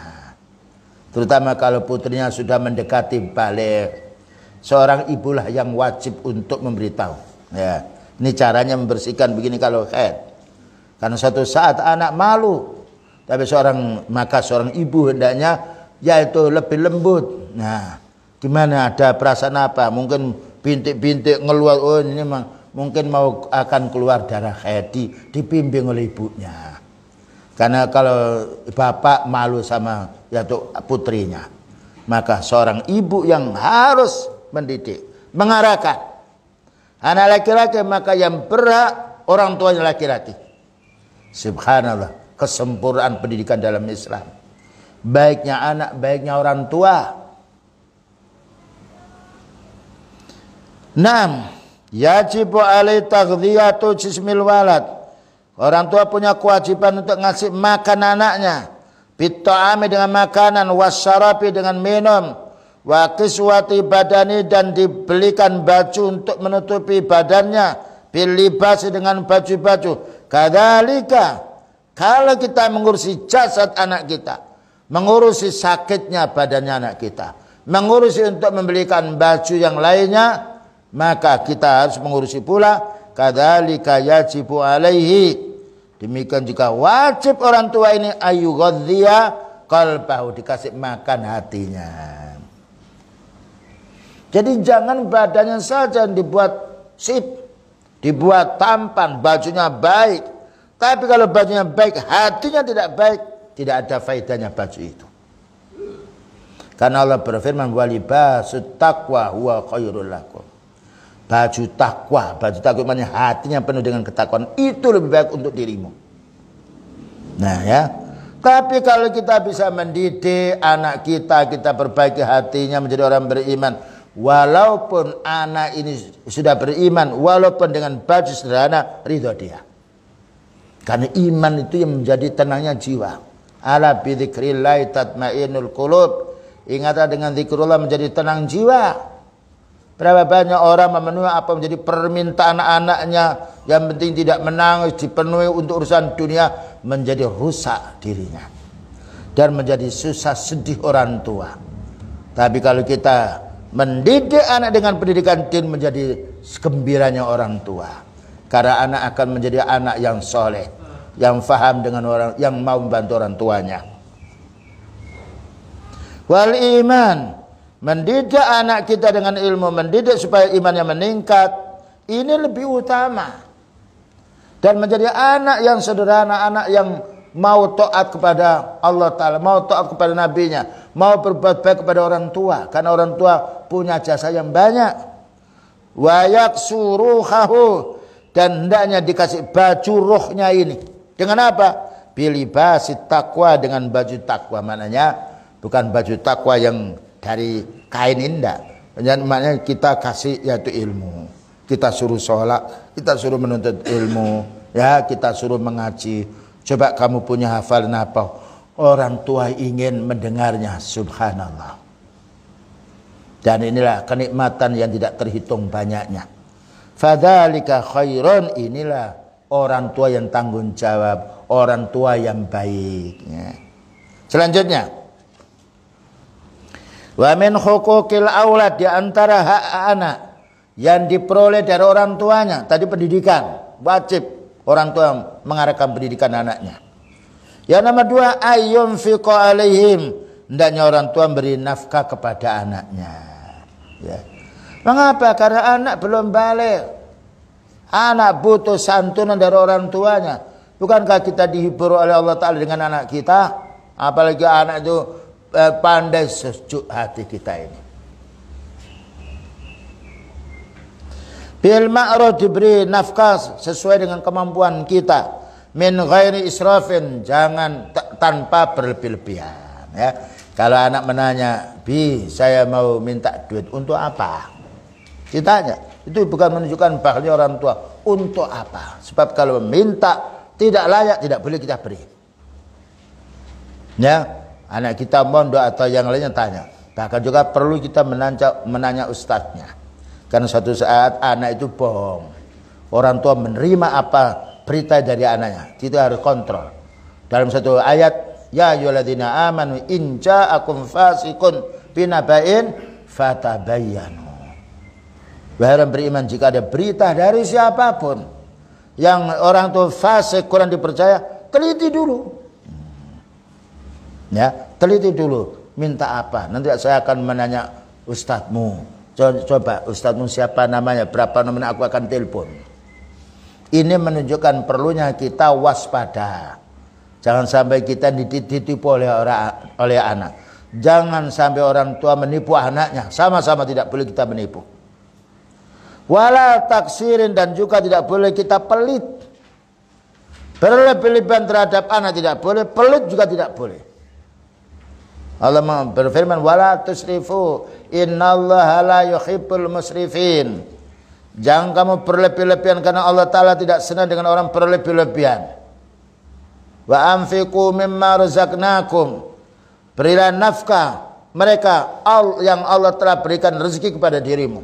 Speaker 1: terutama kalau putrinya sudah mendekati balik. Seorang ibulah yang wajib untuk memberitahu. Ya, ini caranya membersihkan begini kalau haid. Karena suatu saat anak malu Tapi seorang ibu hendaknya yaitu lebih lembut. Nah, gimana, ada perasaan apa? Mungkin bintik-bintik ngeluar, oh ini mungkin mau akan keluar darah haid, dibimbing oleh ibunya. Karena kalau bapak malu sama yaitu putrinya, maka seorang ibu yang harus mendidik, mengarahkan anak laki-laki, maka yang berhak orang tuanya laki-laki. Subhanallah, kesempurnaan pendidikan dalam Islam. Baiknya anak, baiknya orang tua. 6. Yajibu alai taghdhiyatu jismil walad. Orang tua punya kewajiban untuk ngasih makan anaknya. Bitta'ami dengan makanan, wasyarabi dengan minum, wa kiswati badani dan dibelikan baju untuk menutupi badannya, bil libasi dengan baju-baju. Kadzalika, kalau kita mengurusi jasad anak kita, mengurusi sakitnya badannya anak kita, mengurusi untuk membelikan baju yang lainnya, maka kita harus mengurusi pula. Kadzalika yajibu alaihi, demikian juga wajib orang tua ini ayyughadhiya qalbahu, dikasih makan hatinya. Jadi jangan badannya saja dibuat sip, dibuat tampan, bajunya baik, tapi kalau bajunya baik, hatinya tidak baik, tidak ada faedahnya baju itu. Karena Allah berfirman, walibasut taqwa huwa khairul lakum. Baju takwa maknanya hatinya penuh dengan ketakwaan, itu lebih baik untuk dirimu. Nah ya, tapi kalau kita bisa mendidik anak kita, kita perbaiki hatinya menjadi orang beriman, walaupun anak ini sudah beriman, walaupun dengan baju sederhana, ridho dia. Karena iman itu yang menjadi tenangnya jiwa. Ala bidzikrillah tatmainnul qulub. Ingatlah dengan zikrullah menjadi tenang jiwa. Berapa banyak orang memenuhi apa menjadi permintaan anak-anaknya, yang penting tidak menangis, dipenuhi untuk urusan dunia, menjadi rusak dirinya dan menjadi susah sedih orang tua. Tapi kalau kita mendidik anak dengan pendidikan din, menjadi gembiranya orang tua, karena anak akan menjadi anak yang soleh, yang faham dengan orang, yang mau membantu orang tuanya. Wal iman, mendidik anak kita dengan ilmu, mendidik supaya imannya meningkat, ini lebih utama. Dan menjadi anak yang sederhana, anak yang mau taat kepada Allah Ta'ala, mau taat kepada Nabi-Nya, mau berbuat baik kepada orang tua, karena orang tua punya jasa yang banyak. Wa yaksuruhahu, dan hendaknya dikasih baju ruhnya ini. Dengan apa? Bilibasi taqwa, dengan baju takwa. Maknanya bukan baju takwa yang dari kain indah. Maknanya kita kasih yaitu ilmu. Kita suruh sholat, kita suruh menuntut ilmu, ya kita suruh mengaji. Coba kamu punya hafalan apa? Orang tua ingin mendengarnya, subhanallah. Dan inilah kenikmatan yang tidak terhitung banyaknya. Fadzalika khairun, inilah orang tua yang tanggung jawab, orang tua yang baik. Ya. Selanjutnya, wa min hukukil aulad, di antara hak anak yang diperoleh dari orang tuanya, tadi pendidikan, wajib orang tua mengarahkan pendidikan anaknya. Yang nomor 2, ayyunfiqu alaihim, hendaknya orang tua beri nafkah kepada anaknya. Ya. Mengapa? Karena anak belum balik. Anak butuh santunan dari orang tuanya. Bukankah kita dihibur oleh Allah Ta'ala dengan anak kita? Apalagi anak itu pandai, sejuk hati kita ini. Bil ma'ruf, diberi nafkah sesuai dengan kemampuan kita. Min ghairi israfin, jangan tanpa berlebih-lebihan. Ya. Kalau anak menanya, Bi, saya mau minta duit, untuk apa? Ditanya, itu bukan menunjukkan bahagia orang tua. Untuk apa? Sebab kalau minta tidak layak, tidak boleh kita beri. Ya, anak kita mondok atau yang lainnya tanya. Bahkan juga perlu kita menanya ustadznya. Karena suatu saat anak itu bohong. Orang tua menerima apa berita dari anaknya, itu harus kontrol. Dalam satu ayat, ya ayyuhalladzina amanu in ja'akum fasiqun binaba'in fatabayyanu. Wahai orang beriman, jika ada berita dari siapapun yang orang tua fasik, kurang dipercaya, teliti dulu. Ya, teliti dulu, minta apa? Nanti saya akan menanya ustadzmu. Coba ustadzmu siapa namanya, berapa nomornya, aku akan telepon. Ini menunjukkan perlunya kita waspada. Jangan sampai kita ditipu oleh anak. Jangan sampai orang tua menipu anaknya. Sama-sama tidak boleh kita menipu. Wala taksirin, dan juga tidak boleh kita pelit. Berlebihan terhadap anak tidak boleh, pelit juga tidak boleh. Allah berfirman, wala tusrifu innallaha la yuhibbul musrifin. Jangan kamu berlebih-lebihan, karena Allah Ta'ala tidak senang dengan orang berlebih-lebihan. Wa anfiqu mimma razaqnakum. Berilah nafkah mereka yang Allah telah berikan rezeki kepada dirimu.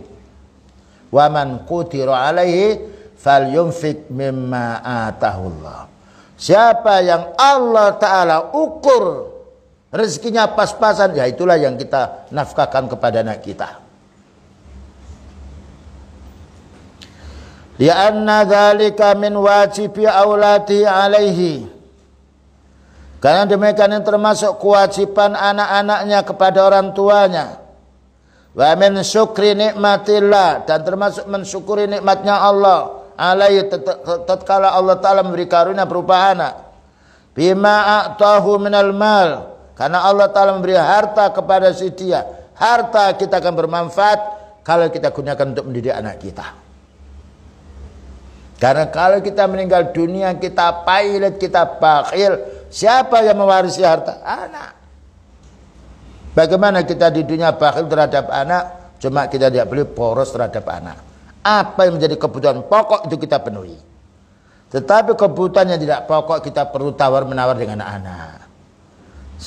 Speaker 1: Wa man qudira alaihi falyunfiq mimma atahullah. Siapa yang Allah Ta'ala ukur rezekinya pas-pasan, ya itulah yang kita nafkahkan kepada anak kita. Lianna dzalika min wajibi aulati alaihi. Karena demikian yang termasuk kewajiban anak-anaknya kepada orang tuanya. Wa min syukri nikmatillah, dan termasuk mensyukuri nikmatnya Allah alaihi tatkala Allah Ta'ala memberi karunia berupa anak. Bima a'tahu minal mal, karena Allah Ta'ala memberi harta kepada si dia. Harta kita akan bermanfaat kalau kita gunakan untuk mendidik anak kita. Karena kalau kita meninggal dunia, kita pailit, kita bakhil, siapa yang mewarisi harta? Anak. Bagaimana kita di dunia bakhil terhadap anak, cuma kita tidak boleh poros terhadap anak. Apa yang menjadi kebutuhan pokok itu kita penuhi. Tetapi kebutuhan yang tidak pokok kita perlu tawar-menawar dengan anak.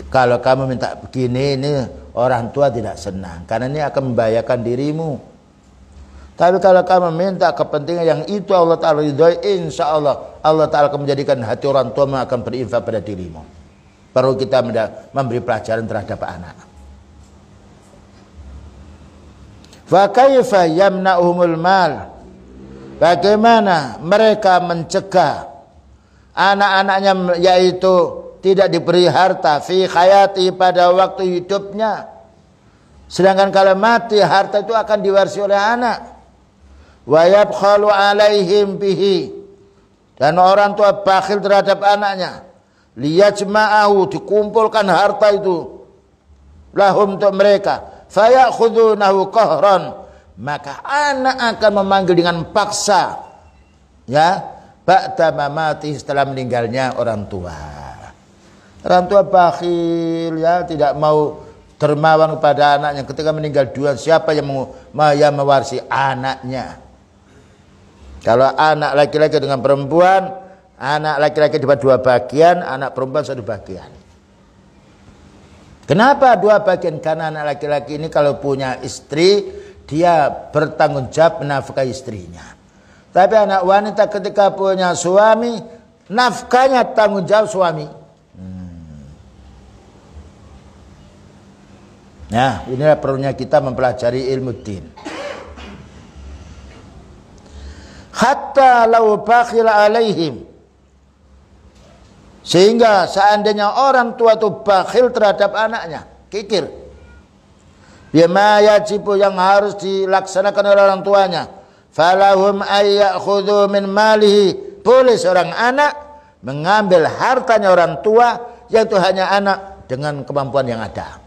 Speaker 1: Kalau kamu minta begini, ini orang tua tidak senang, karena ini akan membahayakan dirimu. Tapi kalau kamu minta kepentingan yang itu Allah Ta'ala ridhoi, insya Allah Allah Ta'ala akan menjadikan hati orang tua akan berinfak pada dirimu. Perlu kita memberi pelajaran terhadap anak. Fa kaifa yamna'uhumul mal. Bagaimana mereka mencegah anak-anaknya, yaitu tidak diberi harta fi hayati, pada waktu hidupnya. Sedangkan kalau mati, harta itu akan diwarisi oleh anak. Wa yabkhalu alaihim bihi, dan orang tua bakhil terhadap anaknya. Liyajma'ahu, dikumpulkan harta itu lahum, untuk mereka. Fayakhudhunahu qahran, maka anak akan memanggil dengan paksa, ya, ba'da mamati, setelah meninggalnya orang tua. Orang tua bakhil, ya, tidak mau dermawan kepada anaknya. Ketika meninggal dunia, siapa yang mewarisi? Anaknya. Kalau anak laki-laki dengan perempuan, anak laki-laki dapat 2 bagian, anak perempuan 1 bagian. Kenapa 2 bagian? Karena anak laki-laki ini kalau punya istri, dia bertanggung jawab menafkahi istrinya. Tapi anak wanita ketika punya suami, nafkahnya tanggung jawab suami. Nah, inilah perlunya kita mempelajari ilmu din. Hatta lau bakhila alaihim, sehingga seandainya orang tua itu bakhil terhadap anaknya, kikir, bima yajibu, yang harus dilaksanakan oleh orang tuanya, falahum ayyakhudhu min malihi, boleh seorang anak mengambil hartanya orang tua, yaitu hanya anak dengan kemampuan yang ada.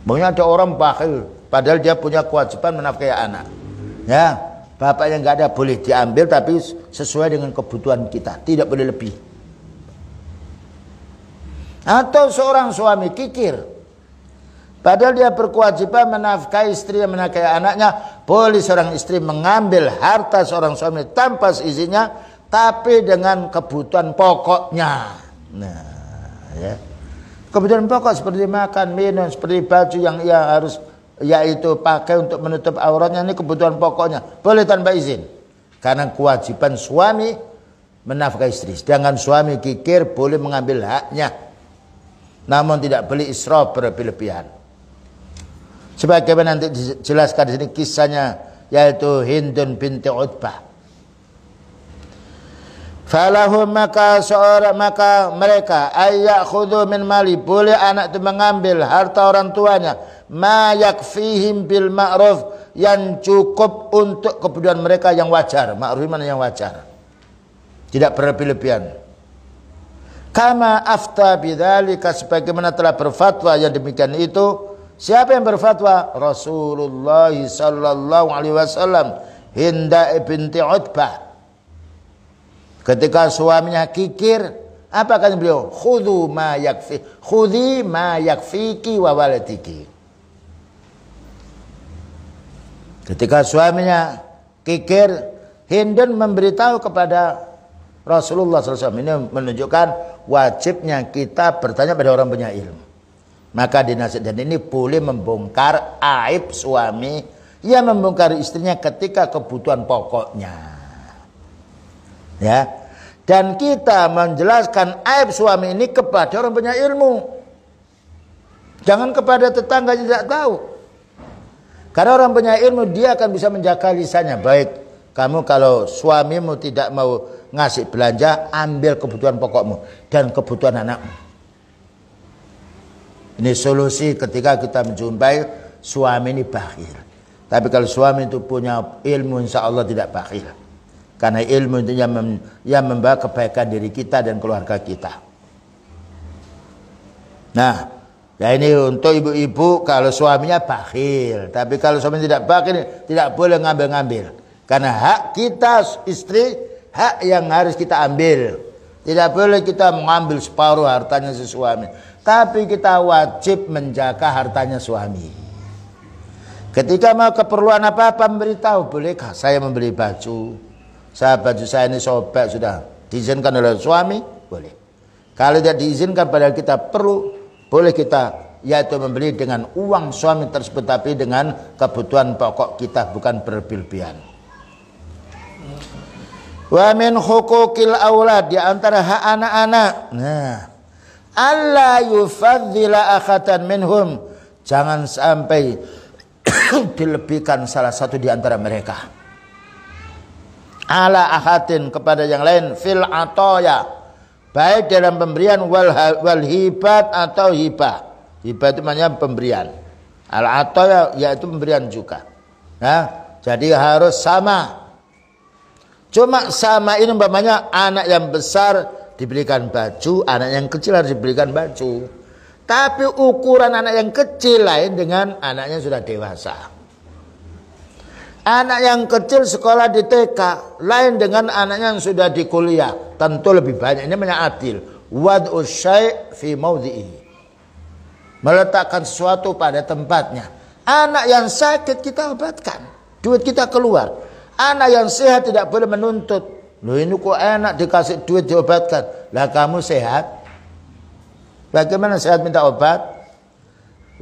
Speaker 1: Mungkin ada orang bakhil, padahal dia punya kewajiban menafkahi anak. Ya, bapaknya nggak ada, boleh diambil, tapi sesuai dengan kebutuhan kita, tidak boleh lebih. Atau seorang suami kikir, padahal dia berkewajiban menafkahi istri, menafkahi anaknya, boleh seorang istri mengambil harta seorang suami tanpa seizinnya, tapi dengan kebutuhan pokoknya. Nah, ya. Kebutuhan pokok seperti makan, minum, seperti baju yang ia harus, yaitu pakai untuk menutup auratnya, ini kebutuhan pokoknya, boleh tanpa izin. Karena kewajiban suami menafkahi istri. Sedangkan suami kikir boleh mengambil haknya, namun tidak boleh israf, berlebih-lebihan. Sebagaimana nanti dijelaskan di sini kisahnya, yaitu Hindun binti Utbah. Falahum maka mereka ayakhudhu min mali, boleh anak itu mengambil harta orang tuanya, ma yakfihim bil ma'ruf, yang cukup untuk kebutuhan mereka yang wajar. Ma'ruf mana yang wajar, tidak berlebih-lebihan. Kama afta bidzalika, sebagaimana telah berfatwa yang demikian itu. Siapa yang berfatwa? Rasulullah sallallahu alaihi wasallam, Hinda binti Utbah. Ketika suaminya kikir, apa kata beliau? Khudhu ma yakfi, khudhi ma yakfiki wa waladiki. Ketika suaminya kikir, Hindun memberitahu kepada Rasulullah SAW. Ini menunjukkan wajibnya kita bertanya pada orang punya ilmu. Maka dinasihat, dan ini boleh membongkar aib suami yang membongkar istrinya ketika kebutuhan pokoknya. Ya. Dan kita menjelaskan aib suami ini kepada orang punya ilmu. Jangan kepada tetangga yang tidak tahu. Karena orang punya ilmu, dia akan bisa menjaga lisannya. Baik, kamu kalau suamimu tidak mau ngasih belanja, ambil kebutuhan pokokmu dan kebutuhan anakmu. Ini solusi ketika kita menjumpai suami ini bakhil. Tapi kalau suami itu punya ilmu, insya Allah tidak bakhil. Karena ilmu itu yang membawa kebaikan diri kita dan keluarga kita. Nah, ya ini untuk ibu-ibu kalau suaminya bakhil. Tapi kalau suami tidak bakhil, tidak boleh ngambil-ngambil. Karena hak kita istri, hak yang harus kita ambil. Tidak boleh kita mengambil separuh hartanya si suami. Tapi kita wajib menjaga hartanya suami. Ketika mau keperluan apa-apa, memberitahu, bolehkah saya membeli baju? Baju saya ini sobek, sudah diizinkan oleh suami, boleh. Kalau tidak diizinkan padahal kita perlu, boleh kita yaitu membeli dengan uang suami tersebut, tapi dengan kebutuhan pokok kita, bukan berlebihan. Wa min hukukil aulad, di antara hak anak-anak. Nah, alla yufadzila akhatan minhum, jangan sampai dilebihkan salah satu di antara mereka. Ala ahatin, kepada yang lain, fil atoya, baik dalam pemberian, wal hibat atau hibah. Hibah itu namanya pemberian. Al atoya yaitu pemberian juga. Nah, jadi harus sama. Cuma sama ini umpamanya anak yang besar diberikan baju, anak yang kecil harus diberikan baju. Tapi ukuran anak yang kecil lain dengan anaknya sudah dewasa. Anak yang kecil sekolah di TK lain dengan anaknya yang sudah di kuliah, tentu lebih banyak. Ini namanya adil. Wad'u syai' fi maudhi'i, meletakkan sesuatu pada tempatnya. Anak yang sakit kita obatkan, duit kita keluar. Anak yang sehat tidak boleh menuntut. Loh, ini kok enak dikasih duit diobatkan. Lah kamu sehat, bagaimana sehat minta obat?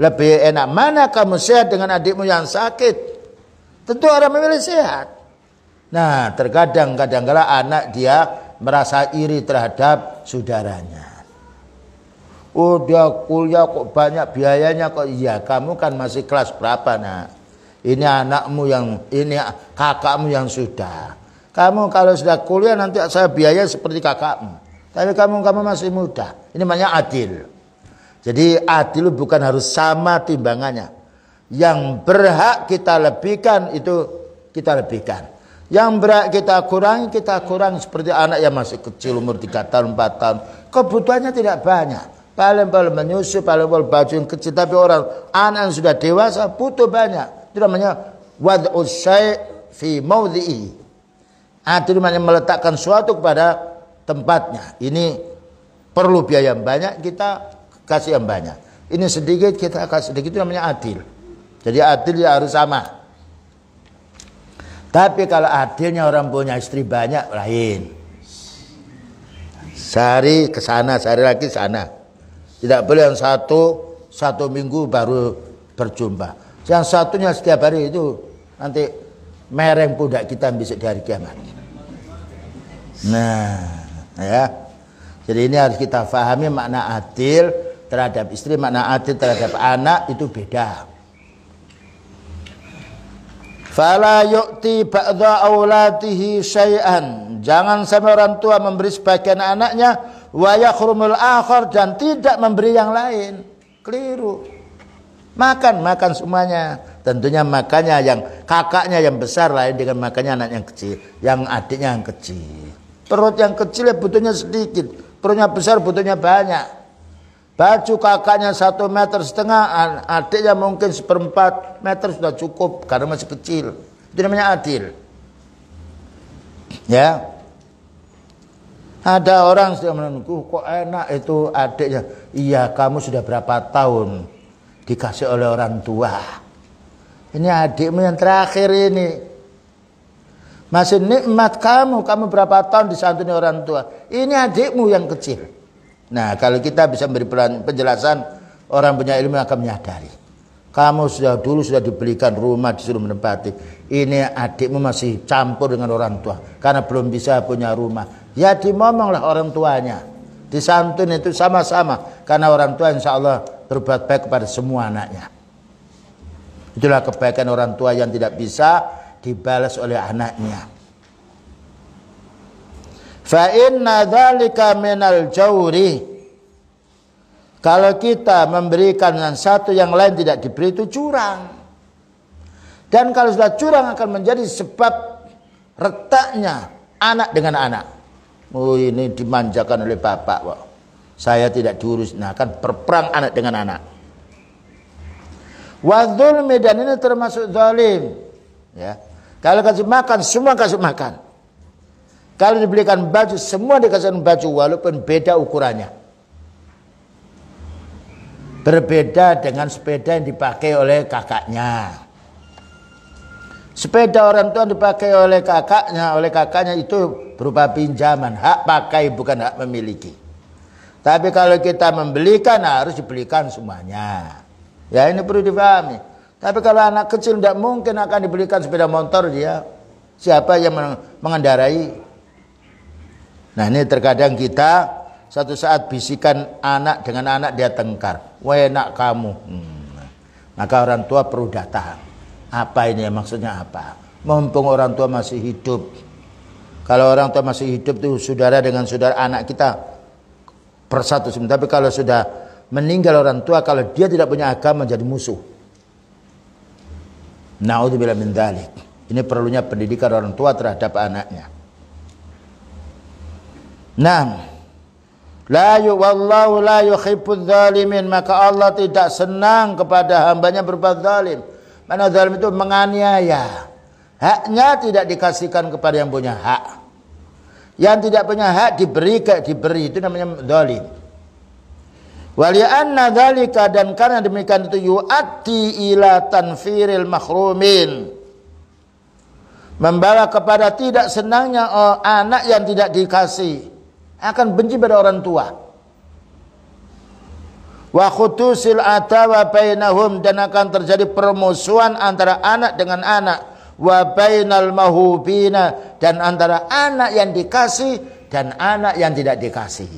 Speaker 1: Lebih enak mana kamu sehat dengan adikmu yang sakit? Tentu orang memilih sehat. Nah, terkadang kadang-kala anak dia merasa iri terhadap saudaranya. Oh, dia kuliah kok banyak biayanya kok. Iya, kamu kan masih kelas berapa, nak? Ini anakmu yang, ini kakakmu yang sudah. Kamu kalau sudah kuliah nanti saya biaya seperti kakakmu. Tapi kamu masih muda. Ini namanya adil. Jadi adil bukan harus sama timbangannya. Yang berhak kita lebihkan itu kita lebihkan. Yang berhak kita kurang seperti anak yang masih kecil umur 3 tahun 4 tahun. Kebutuhannya tidak banyak. Paling-paling menyusu, paling-paling baju yang kecil. Tapi anak yang sudah dewasa butuh banyak. Itu namanya wad'u syai' fi maudhi'i. Itu namanya meletakkan suatu kepada tempatnya. Ini perlu biaya yang banyak, kita kasih yang banyak. Ini sedikit, kita kasih sedikit, itu namanya adil. Jadi adil ya harus sama. Tapi kalau adilnya orang punya istri banyak, lain. Sehari ke sana, sehari lagi sana. Tidak boleh yang satu minggu baru berjumpa. Yang satunya setiap hari itu nanti mereng pundak kita besok di hari kiamat. Nah, ya. Jadi ini harus kita fahami makna adil terhadap istri, makna adil terhadap anak itu beda. Fala yu'ti ba'dha aulatihi syai'an. Jangan sampai orang tua memberi sebagian anaknya wa yakhrumul akhar, dan tidak memberi yang lain. Keliru. Makan semuanya. Tentunya makannya yang kakaknya yang besar lain dengan makannya anak yang kecil, yang adiknya yang kecil. Perut yang kecil ya butuhnya sedikit, perutnya besar butuhnya banyak. Baju kakaknya 1,5 meter, adiknya mungkin 1/4 meter sudah cukup karena masih kecil. Itu namanya adil. Ya. Ada orang sudah menunggu, kok enak itu adiknya. Iya, kamu sudah berapa tahun dikasih oleh orang tua. Ini adikmu yang terakhir ini. Masih nikmat kamu berapa tahun disantuni orang tua. Ini adikmu yang kecil. Nah, kalau kita bisa beri penjelasan, orang punya ilmu akan menyadari. Kamu dulu sudah dibelikan rumah, disuruh menempati. Ini adikmu masih campur dengan orang tua karena belum bisa punya rumah. Ya dimomonglah orang tuanya. Disantun itu sama-sama karena orang tua insya Allah berbuat baik kepada semua anaknya. Itulah kebaikan orang tua yang tidak bisa dibalas oleh anaknya. Fa inna dzalika minal jauri. Kalau kita memberikan yang satu yang lain tidak diberi, itu curang. Dan kalau sudah curang akan menjadi sebab retaknya anak dengan anak. Oh, ini dimanjakan oleh bapak, Pak. Saya tidak diurus. Nah, akan berperang anak dengan anak. Wa dzulmi, dan ini termasuk zalim. Ya. Kalau kasih makan, semua kasih makan. Kalau dibelikan baju, semua dikasih baju walaupun beda ukurannya. Berbeda dengan sepeda yang dipakai oleh kakaknya. Sepeda orang tua dipakai oleh kakaknya itu berupa pinjaman, hak pakai bukan hak memiliki. Tapi kalau kita membelikan harus dibelikan semuanya. Ya, ini perlu dipahami. Tapi kalau anak kecil tidak mungkin akan dibelikan sepeda motor dia. Siapa yang mengendarai? Nah, ini terkadang kita satu saat bisikan anak dengan anak dia tengkar. Wah, enak kamu. Maka orang tua perlu datang. Apa ini maksudnya apa? Mumpung orang tua masih hidup. Kalau orang tua masih hidup itu saudara dengan saudara anak kita bersatu. Tapi kalau sudah meninggal orang tua, kalau dia tidak punya agama jadi musuh. Na'udzubillah min dzalik. Ini perlunya pendidikan orang tua terhadap anaknya. Nah, wallahu la yuhibbudz zalimin, maka Allah tidak senang kepada hambanya berbuat zalim. Mana zalim itu menganiaya. Haknya tidak dikasihkan kepada yang punya hak. Yang tidak punya hak diberi, itu namanya zalim. Wa li'anna dzalika, dan karena demikian itu yu'addi ila tanfiril mahrumin, membawa kepada tidak senangnya anak yang tidak dikasih, akan benci pada orang tua. Wa khutusil atawa bainahum, dan akan terjadi permusuhan antara anak dengan anak. Wa bainal mahubina, dan antara anak yang dikasih dan anak yang tidak dikasih.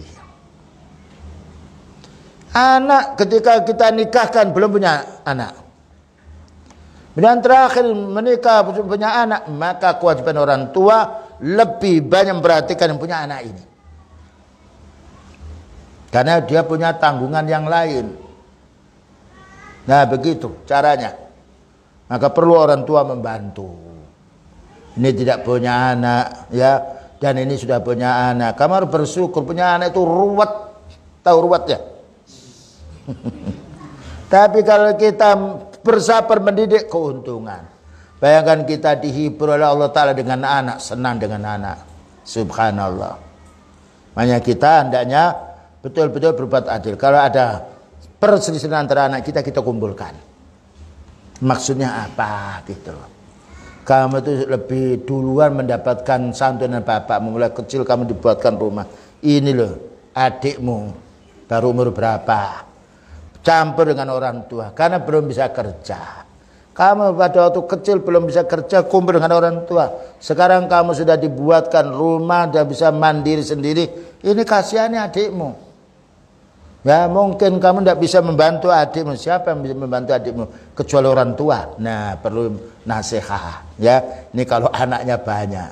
Speaker 1: Anak ketika kita nikahkan belum punya anak, dan terakhir menikah punya anak, maka kewajiban orang tua lebih banyak memperhatikan yang punya anak ini. Karena dia punya tanggungan yang lain. Nah, begitu caranya. Maka perlu orang tua membantu. Ini tidak punya anak, ya, dan ini sudah punya anak. Kamu harus bersyukur, punya anak itu ruwet. Tahu ruwet ya? Tapi kalau kita bersabar mendidik, keuntungan. Bayangkan kita dihibur oleh Allah Ta'ala dengan anak, senang dengan anak. Subhanallah. Makanya kita hendaknya betul-betul berbuat adil. Kalau ada perselisihan antara anak kita kumpulkan. Maksudnya apa gitu. Kamu itu lebih duluan mendapatkan santunan bapak. Mulai kecil kamu dibuatkan rumah. Ini loh adikmu baru umur berapa. Campur dengan orang tua karena belum bisa kerja. Kamu pada waktu kecil belum bisa kerja, kumpul dengan orang tua. Sekarang kamu sudah dibuatkan rumah, sudah bisa mandiri sendiri. Ini kasihani adikmu. Ya mungkin kamu tidak bisa membantu adikmu. Siapa yang bisa membantu adikmu kecuali orang tua? Nah perlu nasihat. Ya ini kalau anaknya banyak.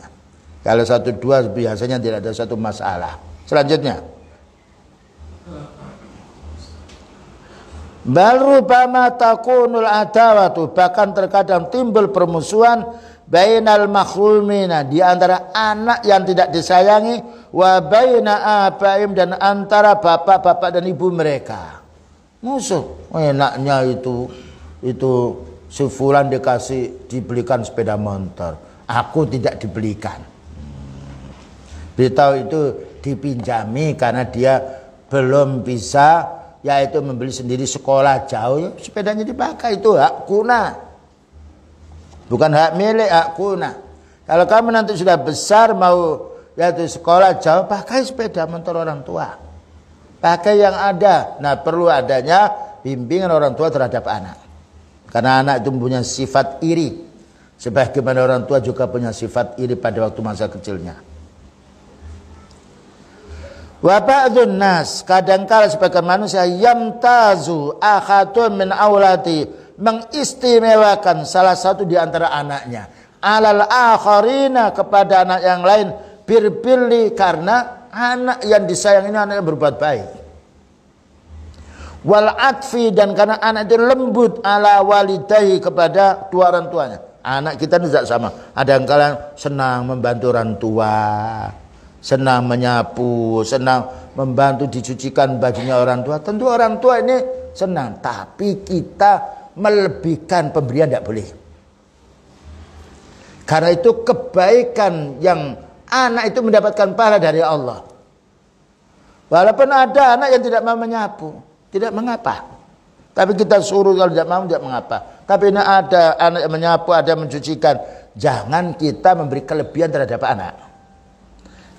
Speaker 1: Kalau 1 2 biasanya tidak ada satu masalah. Selanjutnya, bal rubama takunul adawatu, bahkan terkadang timbul permusuhan bainal makhrumina, di antara anak yang tidak disayangi, wa baina abaim, dan antara bapak-bapak dan ibu mereka. Musuh. Enaknya itu si fulan dibelikan sepeda motor, aku tidak dibelikan. Beritahu itu dipinjami karena dia belum bisa, yaitu membeli sendiri, sekolah jauh, ya, sepedanya dipakai, itu hak kuna, bukan hak milik, hak kuna. Kalau kamu nanti sudah besar mau yaitu sekolah jauh, pakai sepeda motor orang tua, pakai yang ada. Nah perlu adanya bimbingan orang tua terhadap anak, karena anak itu punya sifat iri, sebagaimana orang tua juga punya sifat iri pada waktu masa kecilnya. Wa ba'dun nas, kadangkala sebagian manusia, yamtazu akhadun min aulati, mengistimewakan salah satu di antara anaknya, alal akharina, kepada anak yang lain, birbili, karena anak yang disayang ini anak yang berbuat baik, wal atfi, dan karena anak itu lembut, ala walidahi, kepada dua orang tuanya. Anak kita tidak sama, ada yang kalian senang membantu orang tua, senang menyapu, senang membantu dicucikan bajunya orang tua. Tentu orang tua ini senang, tapi kita melebihkan pemberian tidak boleh. Karena itu kebaikan yang anak itu mendapatkan pahala dari Allah. Walaupun ada anak yang tidak mau menyapu, tidak mengapa. Tapi kita suruh, kalau tidak mau tidak mengapa. Tapi ini ada anak yang menyapu, ada yang mencucikan. Jangan kita memberi kelebihan terhadap anak.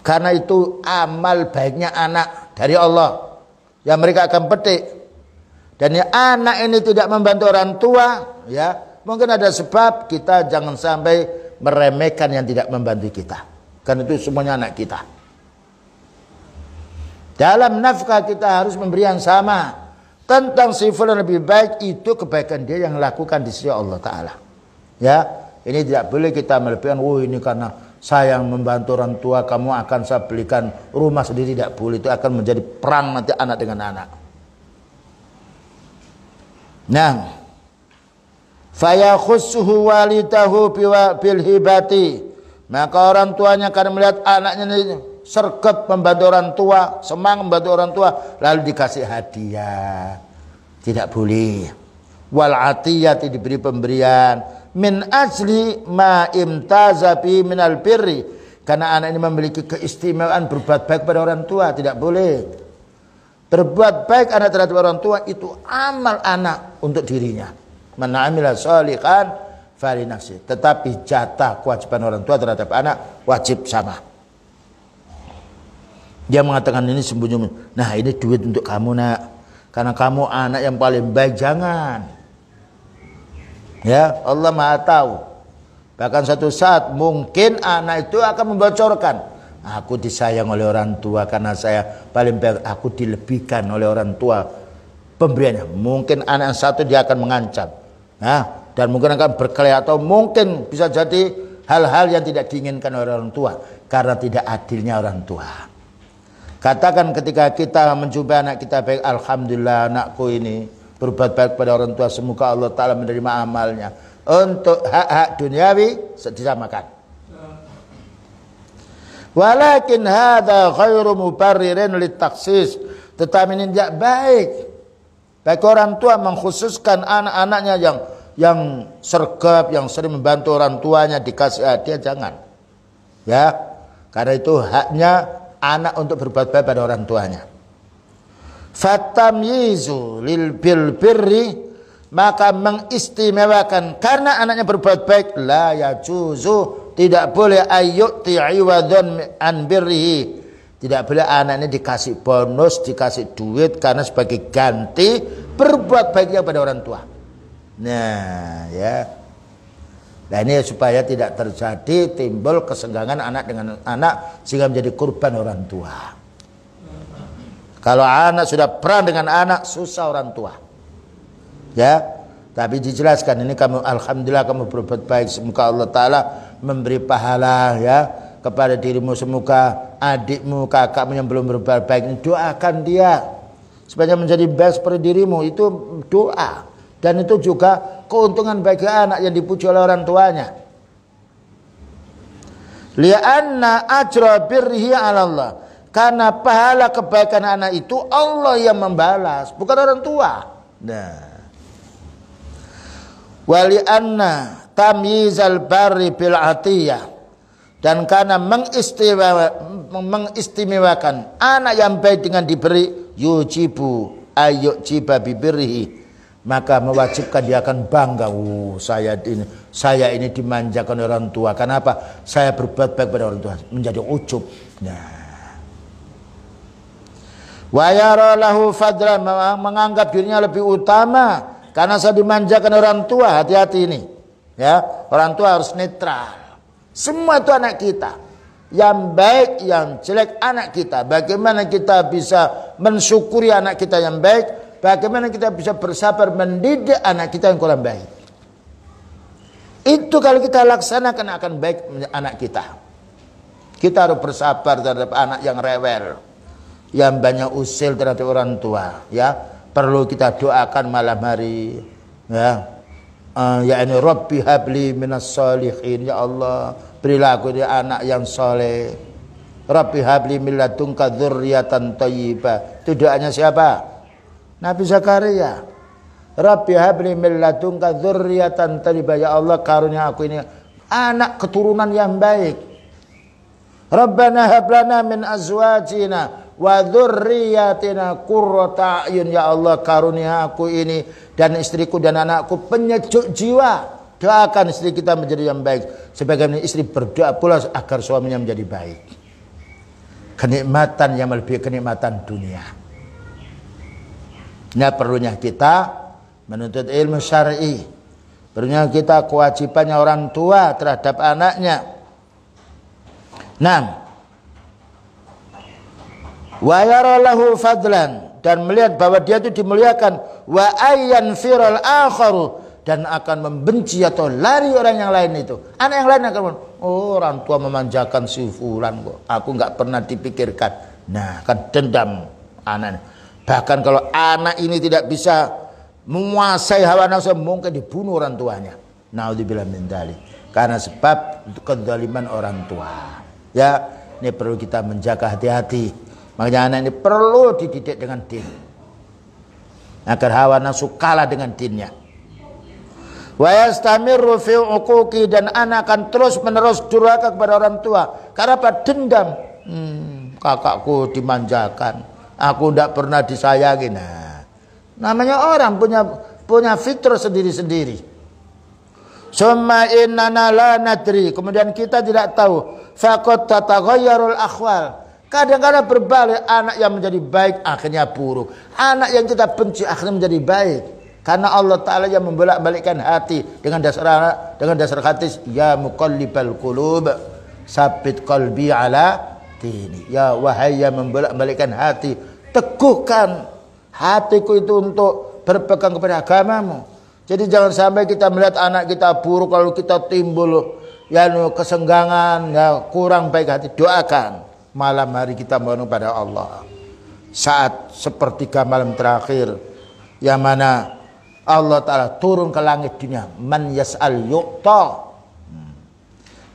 Speaker 1: Karena itu amal baiknya anak dari Allah yang mereka akan petik. Dan ya, anak ini tidak membantu orang tua, ya mungkin ada sebab. Kita jangan sampai meremehkan yang tidak membantu kita, karena itu semuanya anak kita. Dalam nafkah kita harus memberi yang sama. Tentang sifat yang lebih baik, itu kebaikan dia yang lakukan di sisi Allah Ta'ala. Ya, ini tidak boleh kita melebihkan. Oh ini karena saya yang membantu orang tua, kamu akan saya belikan rumah sendiri. Tidak boleh, itu akan menjadi perang nanti anak dengan anak. Nah, fayakhussuhu walidahu bil hibati, maka orang tuanya akan melihat anaknya ini sergap membantu orang tua, semangat membantu orang tua, lalu dikasih hadiah. Tidak boleh. Wal atiyati, diberi pemberian, min ajli ma imtaza bi minal birri, karena anak ini memiliki keistimewaan berbuat baik pada orang tua. Tidak boleh. Berbuat baik anak terhadap orang tua itu amal anak untuk dirinya. Man amila sholihan fali nafsi. Tetapi jatah kewajiban orang tua terhadap anak wajib sama. Dia mengatakan ini sembunyi. Nah ini duit untuk kamu nak, karena kamu anak yang paling baik. Jangan. Ya Allah Maha tahu. Bahkan satu saat mungkin anak itu akan membocorkan, aku disayang oleh orang tua karena saya paling baik, aku dilebihkan oleh orang tua pemberiannya. Mungkin anak yang satu dia akan mengancam, nah, dan mungkin akan berkelahi, atau mungkin bisa jadi hal-hal yang tidak diinginkan oleh orang tua karena tidak adilnya orang tua. Katakan ketika kita menjumpai anak kita baik, alhamdulillah anakku ini berbuat baik pada orang tua, semoga Allah Ta'ala menerima amalnya. Untuk hak-hak duniawi disamakan. Walakin hadza khairu mubarririn litaksis, tetapi ini tidak baik bagi orang tua mengkhususkan anak-anaknya yang sergap, yang sering membantu orang tuanya, dikasih hadiah. Jangan. Ya, karena itu haknya anak untuk berbuat baik pada orang tuanya. Fatamyizu lil bil birri, maka mengistimewakan karena anaknya berbuat baik, la yajuzu, tidak boleh ayyuti iwadun an birrihi, tidak boleh anak ini dikasih bonus, dikasih duit karena sebagai ganti berbuat baiknya pada orang tua. Nah ya, nah ini supaya tidak terjadi timbul kesenggangan anak dengan anak sehingga menjadi kurban orang tua. Kalau anak sudah perang dengan anak, susah orang tua. Ya, tapi dijelaskan ini kamu alhamdulillah kamu berbuat baik, semoga Allah Ta'ala memberi pahala ya kepada dirimu, semoga adikmu, kakakmu yang belum berbuat baik, doakan dia supaya menjadi baik seperti dirimu. Itu doa, dan itu juga keuntungan bagi anak yang dipuji oleh orang tuanya. Li'anna ajra birrihi 'ala Allah, karena pahala kebaikan anak itu Allah yang membalas, bukan orang tua. Nah, wali anna tamyizal barri bil atiyah, dan karena mengistimewakan anak yang baik dengan diberi, yujibu ayyujiba bibirrihi, maka mewajibkan dia akan bangga. Saya ini dimanjakan orang tua. Kenapa? Saya berbuat baik pada orang tua, menjadi ujub. Nah, wa yara lahu fadlan, menganggap dirinya lebih utama karena saya dimanjakan orang tua. Hati-hati ini ya, orang tua harus netral. Semua itu anak kita, yang baik yang jelek anak kita. Bagaimana kita bisa mensyukuri anak kita yang baik, bagaimana kita bisa bersabar mendidik anak kita yang kurang baik. Itu kalau kita laksanakan akan baik anak kita. Kita harus bersabar terhadap anak yang rewel, yang banyak usil terhadap orang tua, ya. Perlu kita doakan malam hari, ya. Ya ini Rabbi habli minas sholihin, ya Allah berilah aku dia anak yang soleh. Rabbi habli min ladunka dzurriatan thayyibah. Itu doanya siapa? Nabi Zakaria. Rabbi habli min ladunka dzurriatan thayyibah, ya Allah karunia aku ini anak keturunan yang baik. Rabbana hab lana min azwajina wa dzurriyyatina qurrata a'yun, ya Allah karunia aku ini dan istriku dan anakku penyejuk jiwa. Doakan istri kita menjadi yang baik, sebagaimana istri berdoa pula agar suaminya menjadi baik. Kenikmatan yang melebihi kenikmatan dunia. Nah, perlunya kita menuntut ilmu syar'i, perlunya kita kewajibannya orang tua terhadap anaknya. Nah, wa yara lahu fadlan, dan melihat bahwa dia itu dimuliakan, wa ayyan firal akharu, dan akan membenci atau lari orang yang lain itu. Anak yang lain akan orang tua memanjakan si fulan kok, aku nggak pernah dipikirkan. Nah, kan dendam anak. Bahkan kalau anak ini tidak bisa menguasai hawa nafsu, mungkin dibunuh orang tuanya. Naudzubillah min dzalik, karena sebab kezaliman orang tua. Ya, ini perlu kita menjaga hati-hati. Makanya anak ini perlu dididik dengan din, agar hawa nafsu kalah dengan dinnya. Wa yastamirru fi uquqi, dan anak akan terus menerus durhaka kepada orang tua. Karena apa? Dendam. Kakakku dimanjakan, aku tidak pernah disayangi. Nah, namanya orang punya fitrah sendiri-sendiri. Summa innana la nadri, kemudian kita tidak tahu. Faqad tataghayyarul akhwal, kadang-kadang berbalik, anak yang menjadi baik akhirnya buruk, anak yang kita benci akhirnya menjadi baik. Karena Allah Ta'ala yang membolak-balikkan hati dengan dasar hadis, ya muqallibal qulub sabbit qalbi ala dini. Ya wahai yang membolak-balikkan hati, teguhkan hatiku itu untuk berpegang kepada agamamu. Jadi jangan sampai kita melihat anak kita buruk, kalau kita timbul ya kesenggangan, ya kurang baik hati, doakan. Malam hari kita mohon pada Allah, saat sepertiga malam terakhir, yang mana Allah Ta'ala turun ke langit dunia, man yas'al yu'ta.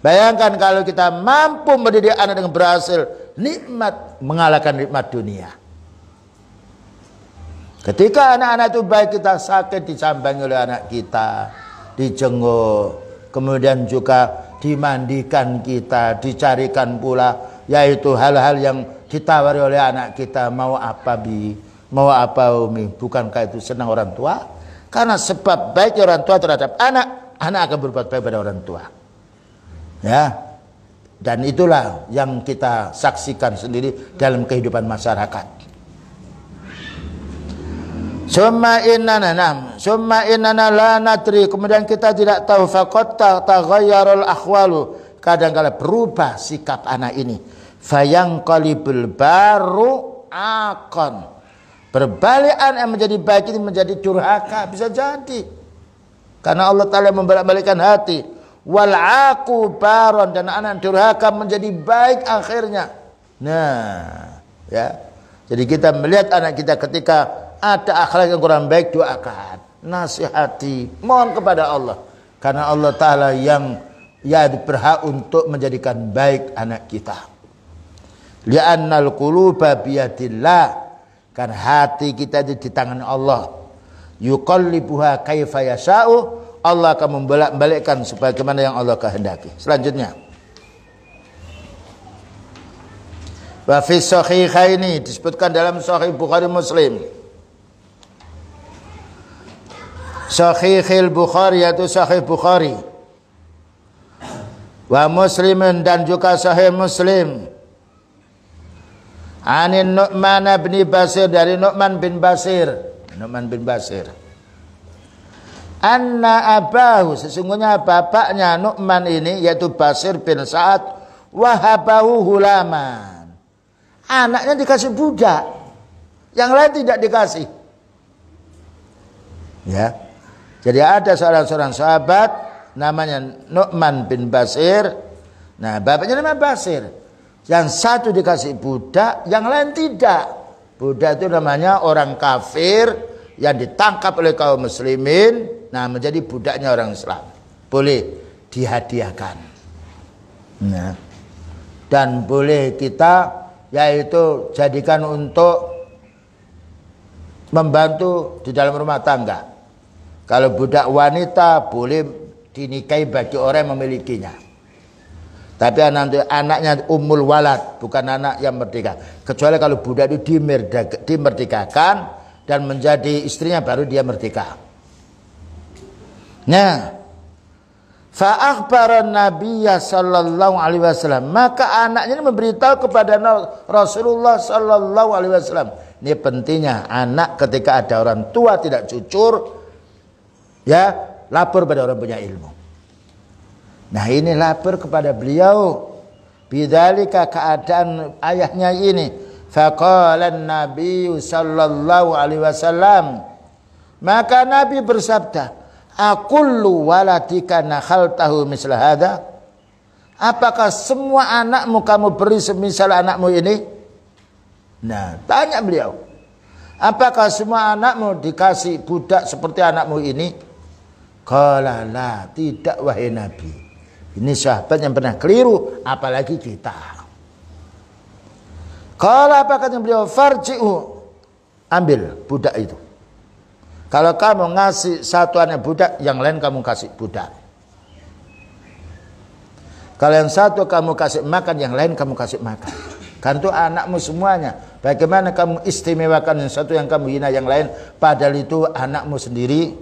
Speaker 1: Bayangkan kalau kita mampu mendidik anak dengan berhasil, nikmat mengalahkan nikmat dunia. Ketika anak-anak itu baik, kita sakit disambangi oleh anak kita, dijenguk, kemudian juga dimandikan kita, dicarikan pula, yaitu hal-hal yang ditawari oleh anak kita. Mau apa bi, mau apa umi, bukankah itu senang orang tua? Karena sebab baik orang tua terhadap anak, anak akan berbuat baik pada orang tua. Ya, dan itulah yang kita saksikan sendiri dalam kehidupan masyarakat. Summa innana la nadri, kemudian kita tidak tahu. Faqad taghayyarul akhwalu, kadang-kala berubah sikap anak ini. Fayanqalibul baru akon. Perbalikan yang menjadi baik ini menjadi durhaka, bisa jadi. Karena Allah Ta'ala membolak-balikkan hati. Wal aku baron, dan anak durhaka menjadi baik akhirnya. Nah, ya. Jadi kita melihat anak kita ketika ada akhlak yang kurang baik, doakan, nasihati, mohon kepada Allah. Karena Allah Ta'ala yang berhak untuk menjadikan baik anak kita. Li'annal quluba biyadillah, karena hati kita di tangan Allah. Yuqallibuha kaifa yasha'u, Allah akan membolak-balikkan sebagaimana yang Allah kehendaki. Selanjutnya, wa fi sahihaini, disebutkan dalam Sahih Bukhari Muslim. Sahihil Bukhari, yaitu Sahih Bukhari, wa Muslimin, dan juga Sahih Muslim. Anin Nu'man bin Basir, dari Nu'man bin Basir. Nu'man bin Basir. Anna abahu, sesungguhnya bapaknya Nu'man ini, yaitu Basir bin Sa'ad, wahabahu hulaman. Anaknya dikasih budak, yang lain tidak dikasih. Ya. Jadi ada seorang sahabat namanya Nu'man bin Basir. Nah, bapaknya namanya Basir. Yang satu dikasih budak, yang lain tidak. Budak itu namanya orang kafir yang ditangkap oleh kaum muslimin, nah menjadi budaknya orang Islam. Boleh dihadiahkan. Nah, dan boleh kita yaitu jadikan untuk membantu di dalam rumah tangga. Kalau budak wanita boleh dinikahi bagi orang yang memilikinya. Tapi anaknya ummul walad, bukan anak yang merdeka. Kecuali kalau budak itu dimerdekakan dan menjadi istrinya, baru dia merdeka. Nah, fa akhbaran Nabiyya sallallahu alaihi wasallam, maka anaknya ini memberitahu kepada Rasulullah sallallahu alaihi wasallam. Ini pentingnya anak ketika ada orang tua tidak jujur, ya lapor pada orang punya ilmu. Nah, ini lapor kepada beliau. Bidzalika, keadaan ayahnya ini. Faqala an-nabiy sallallahu alaihi wasallam, maka Nabi bersabda, aqullu waladika nakhaltahu misla hadza? Apakah semua anakmu kamu beri semisal anakmu ini? Nah, tanya beliau, apakah semua anakmu dikasih budak seperti anakmu ini? Qala la, tidak wahai Nabi. Ini sahabat yang pernah keliru, apalagi kita. Qala, apa kata beliau? Farji'u, ambil budak itu. Kalau kamu ngasih satu anak budak, yang lain kamu kasih budak. Kalau yang satu kamu kasih makan, yang lain kamu kasih makan. Kan itu anakmu semuanya. Bagaimana kamu istimewakan yang satu, yang kamu hina yang lain, padahal itu anakmu sendiri.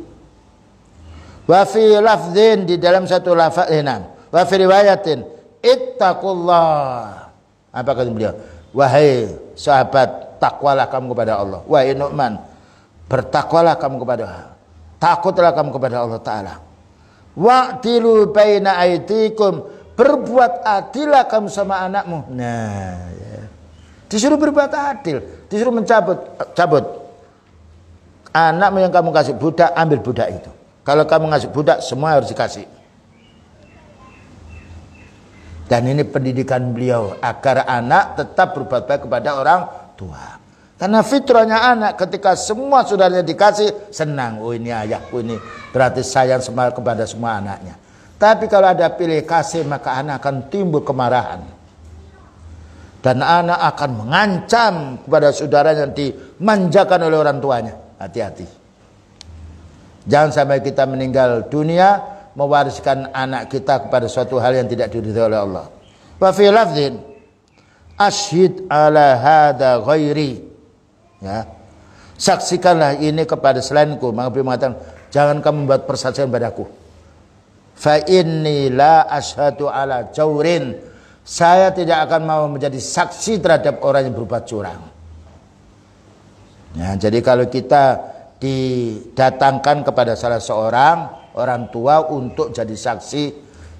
Speaker 1: Wa fi lafdhin, di dalam satu lafaz enam. Wa fi riwayatin, ittaqullah. Apa kata beliau? Wahai sahabat, takwalah kamu kepada Allah. Wahai Nu'man, bertakwalah kamu kepada Allah. Takutlah kamu kepada Allah Ta'ala. Wa'tilu baina aidikum, berbuat adillah kamu sama anakmu. Nah, ya. Disuruh berbuat adil, disuruh cabut. Anakmu yang kamu kasih budak, ambil budak itu. Kalau kamu ngasih budak, semua harus dikasih. Dan ini pendidikan beliau agar anak tetap berbuat baik kepada orang tua. Karena fitrahnya anak ketika semua saudaranya dikasih, senang. Oh, ini ayahku, ini berarti sayang kepada semua anaknya. Tapi kalau ada pilih kasih, maka anak akan timbul kemarahan. Dan anak akan mengancam kepada saudaranya yang dimanjakan oleh orang tuanya. Hati-hati. Jangan sampai kita meninggal dunia mewariskan anak kita kepada suatu hal yang tidak diridhai oleh Allah. Wa fi lafdhin, asyhid ala hadza ghairi. Ya. Saksikanlah ini kepada selainku. Maka beliau mengatakan, jangan kamu membuat persaksian padaku. Fa inni la asyhadu ala jaurin. Saya tidak akan mau menjadi saksi terhadap orang yang berbuat curang. Ya, jadi kalau kita didatangkan kepada salah seorang orang tua untuk jadi saksi,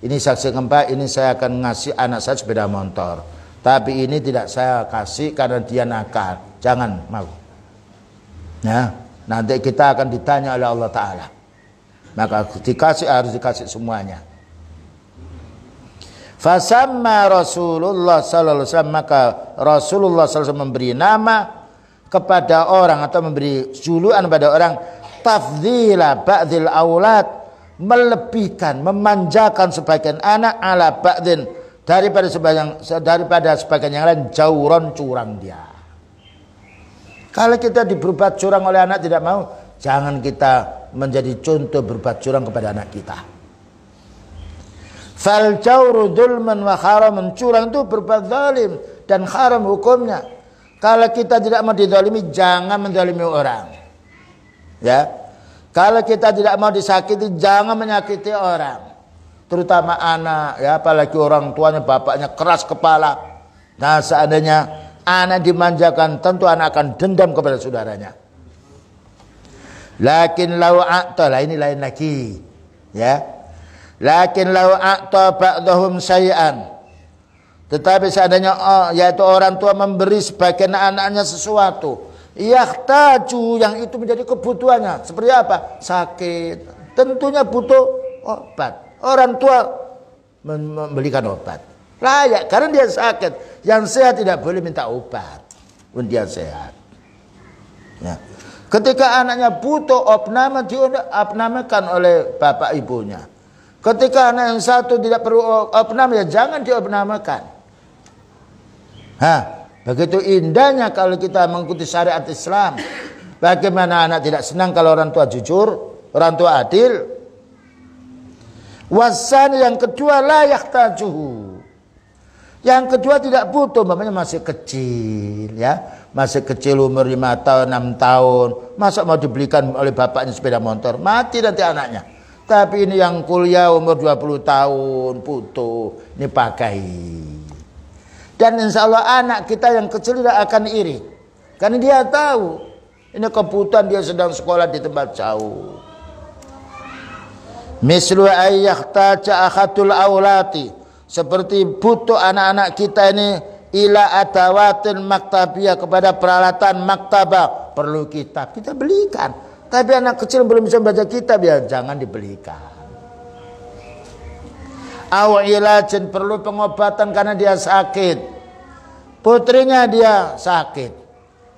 Speaker 1: ini saksi keempat, ini saya akan ngasih anak saya sepeda motor, tapi ini tidak saya kasih karena dia nakal. jangan mau. Nah, nanti kita akan ditanya oleh Allah Ta'ala. Maka harus dikasih semuanya. Fasamma Rasulullah sallallahu alaihi wasallam, maka Rasulullah sallallahu alaihi wasallam memberi nama kepada orang atau memberi julukan pada orang tafdhila ba'dil aulad, melebihkan, memanjakan sebagian anak ala ba'din, daripada sebagian yang lain, jauron, curang dia. Kalau kita berbuat curang oleh anak tidak mau, jangan kita menjadi contoh berbuat curang kepada anak kita. Fal jawru dzulman wa haramun, curang itu berbuat zalim dan haram hukumnya. Kalau kita tidak mau dizalimi, jangan menzalimi orang. Ya. Kalau kita tidak mau disakiti, jangan menyakiti orang. Terutama anak, ya, apalagi orang tuanya, bapaknya keras kepala. Nah, seandainya anak dimanjakan, tentu anak akan dendam kepada saudaranya. Lakin lau a'ta, lah ini lain lagi. Ya. Lakin lau a'ta ba'dahum syai'an, tetapi seandainya yaitu orang tua memberi sebagian anaknya sesuatu, yahtaju, yang itu menjadi kebutuhannya, seperti apa? Sakit, tentunya butuh obat. Orang tua membelikan obat, layak, karena dia sakit. Yang sehat tidak boleh minta obat pun dia sehat. Ya. Ketika anaknya butuh opname, diopnamakan oleh bapak ibunya. Ketika anak yang satu tidak perlu opname, ya jangan diopnamakan. Begitu indahnya kalau kita mengikuti syariat Islam. Bagaimana anak tidak senang kalau orang tua jujur, orang tua adil. Wasani, yang kedua, la yahtajuhu. Yang kedua tidak butuh, namanya masih kecil, ya. Masih kecil, umur 5 tahun, 6 tahun. Masa mau dibelikan oleh bapaknya sepeda motor? Mati nanti anaknya. Tapi ini yang kuliah umur 20 tahun, butuh, ini pakai. Dan insya Allah anak kita yang kecil tidak akan iri. Karena dia tahu, ini kebutuhan, dia sedang sekolah di tempat jauh. Mislu ayyahtaja akhatul aulati, seperti butuh anak-anak kita ini ila adawatin maktabiyah, kepada peralatan maktabah, perlu kitab, kita belikan. Tapi anak kecil belum bisa baca kitab, ya jangan dibelikan. Aw ilajin, perlu pengobatan karena dia sakit. Putrinya dia sakit,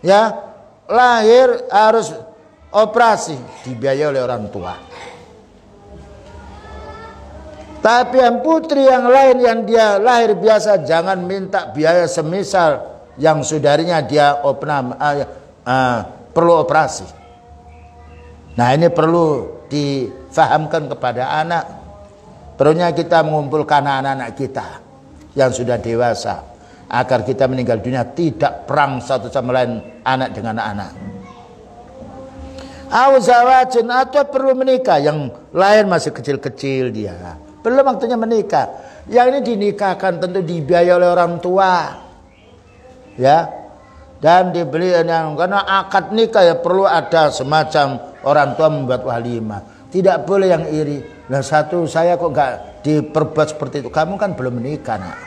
Speaker 1: ya, lahir harus operasi, dibiayai oleh orang tua. Tapi yang putri yang lain yang dia lahir biasa, jangan minta biaya semisal yang saudarinya dia perlu operasi. Nah, ini perlu difahamkan kepada anak. Perlunya kita mengumpulkan anak-anak kita yang sudah dewasa, agar kita meninggal dunia tidak perang satu sama lain anak dengan anak. Awzawajin, atau perlu menikah, yang lain masih kecil-kecil dia, belum waktunya menikah. Yang ini dinikahkan tentu dibiayai oleh orang tua, ya, dan dibeli yang, karena akad nikah ya perlu ada semacam orang tua membuat walimah. Tidak boleh yang iri. Nah, satu saya kok gak diperbuat seperti itu. Kamu kan belum menikah, nak.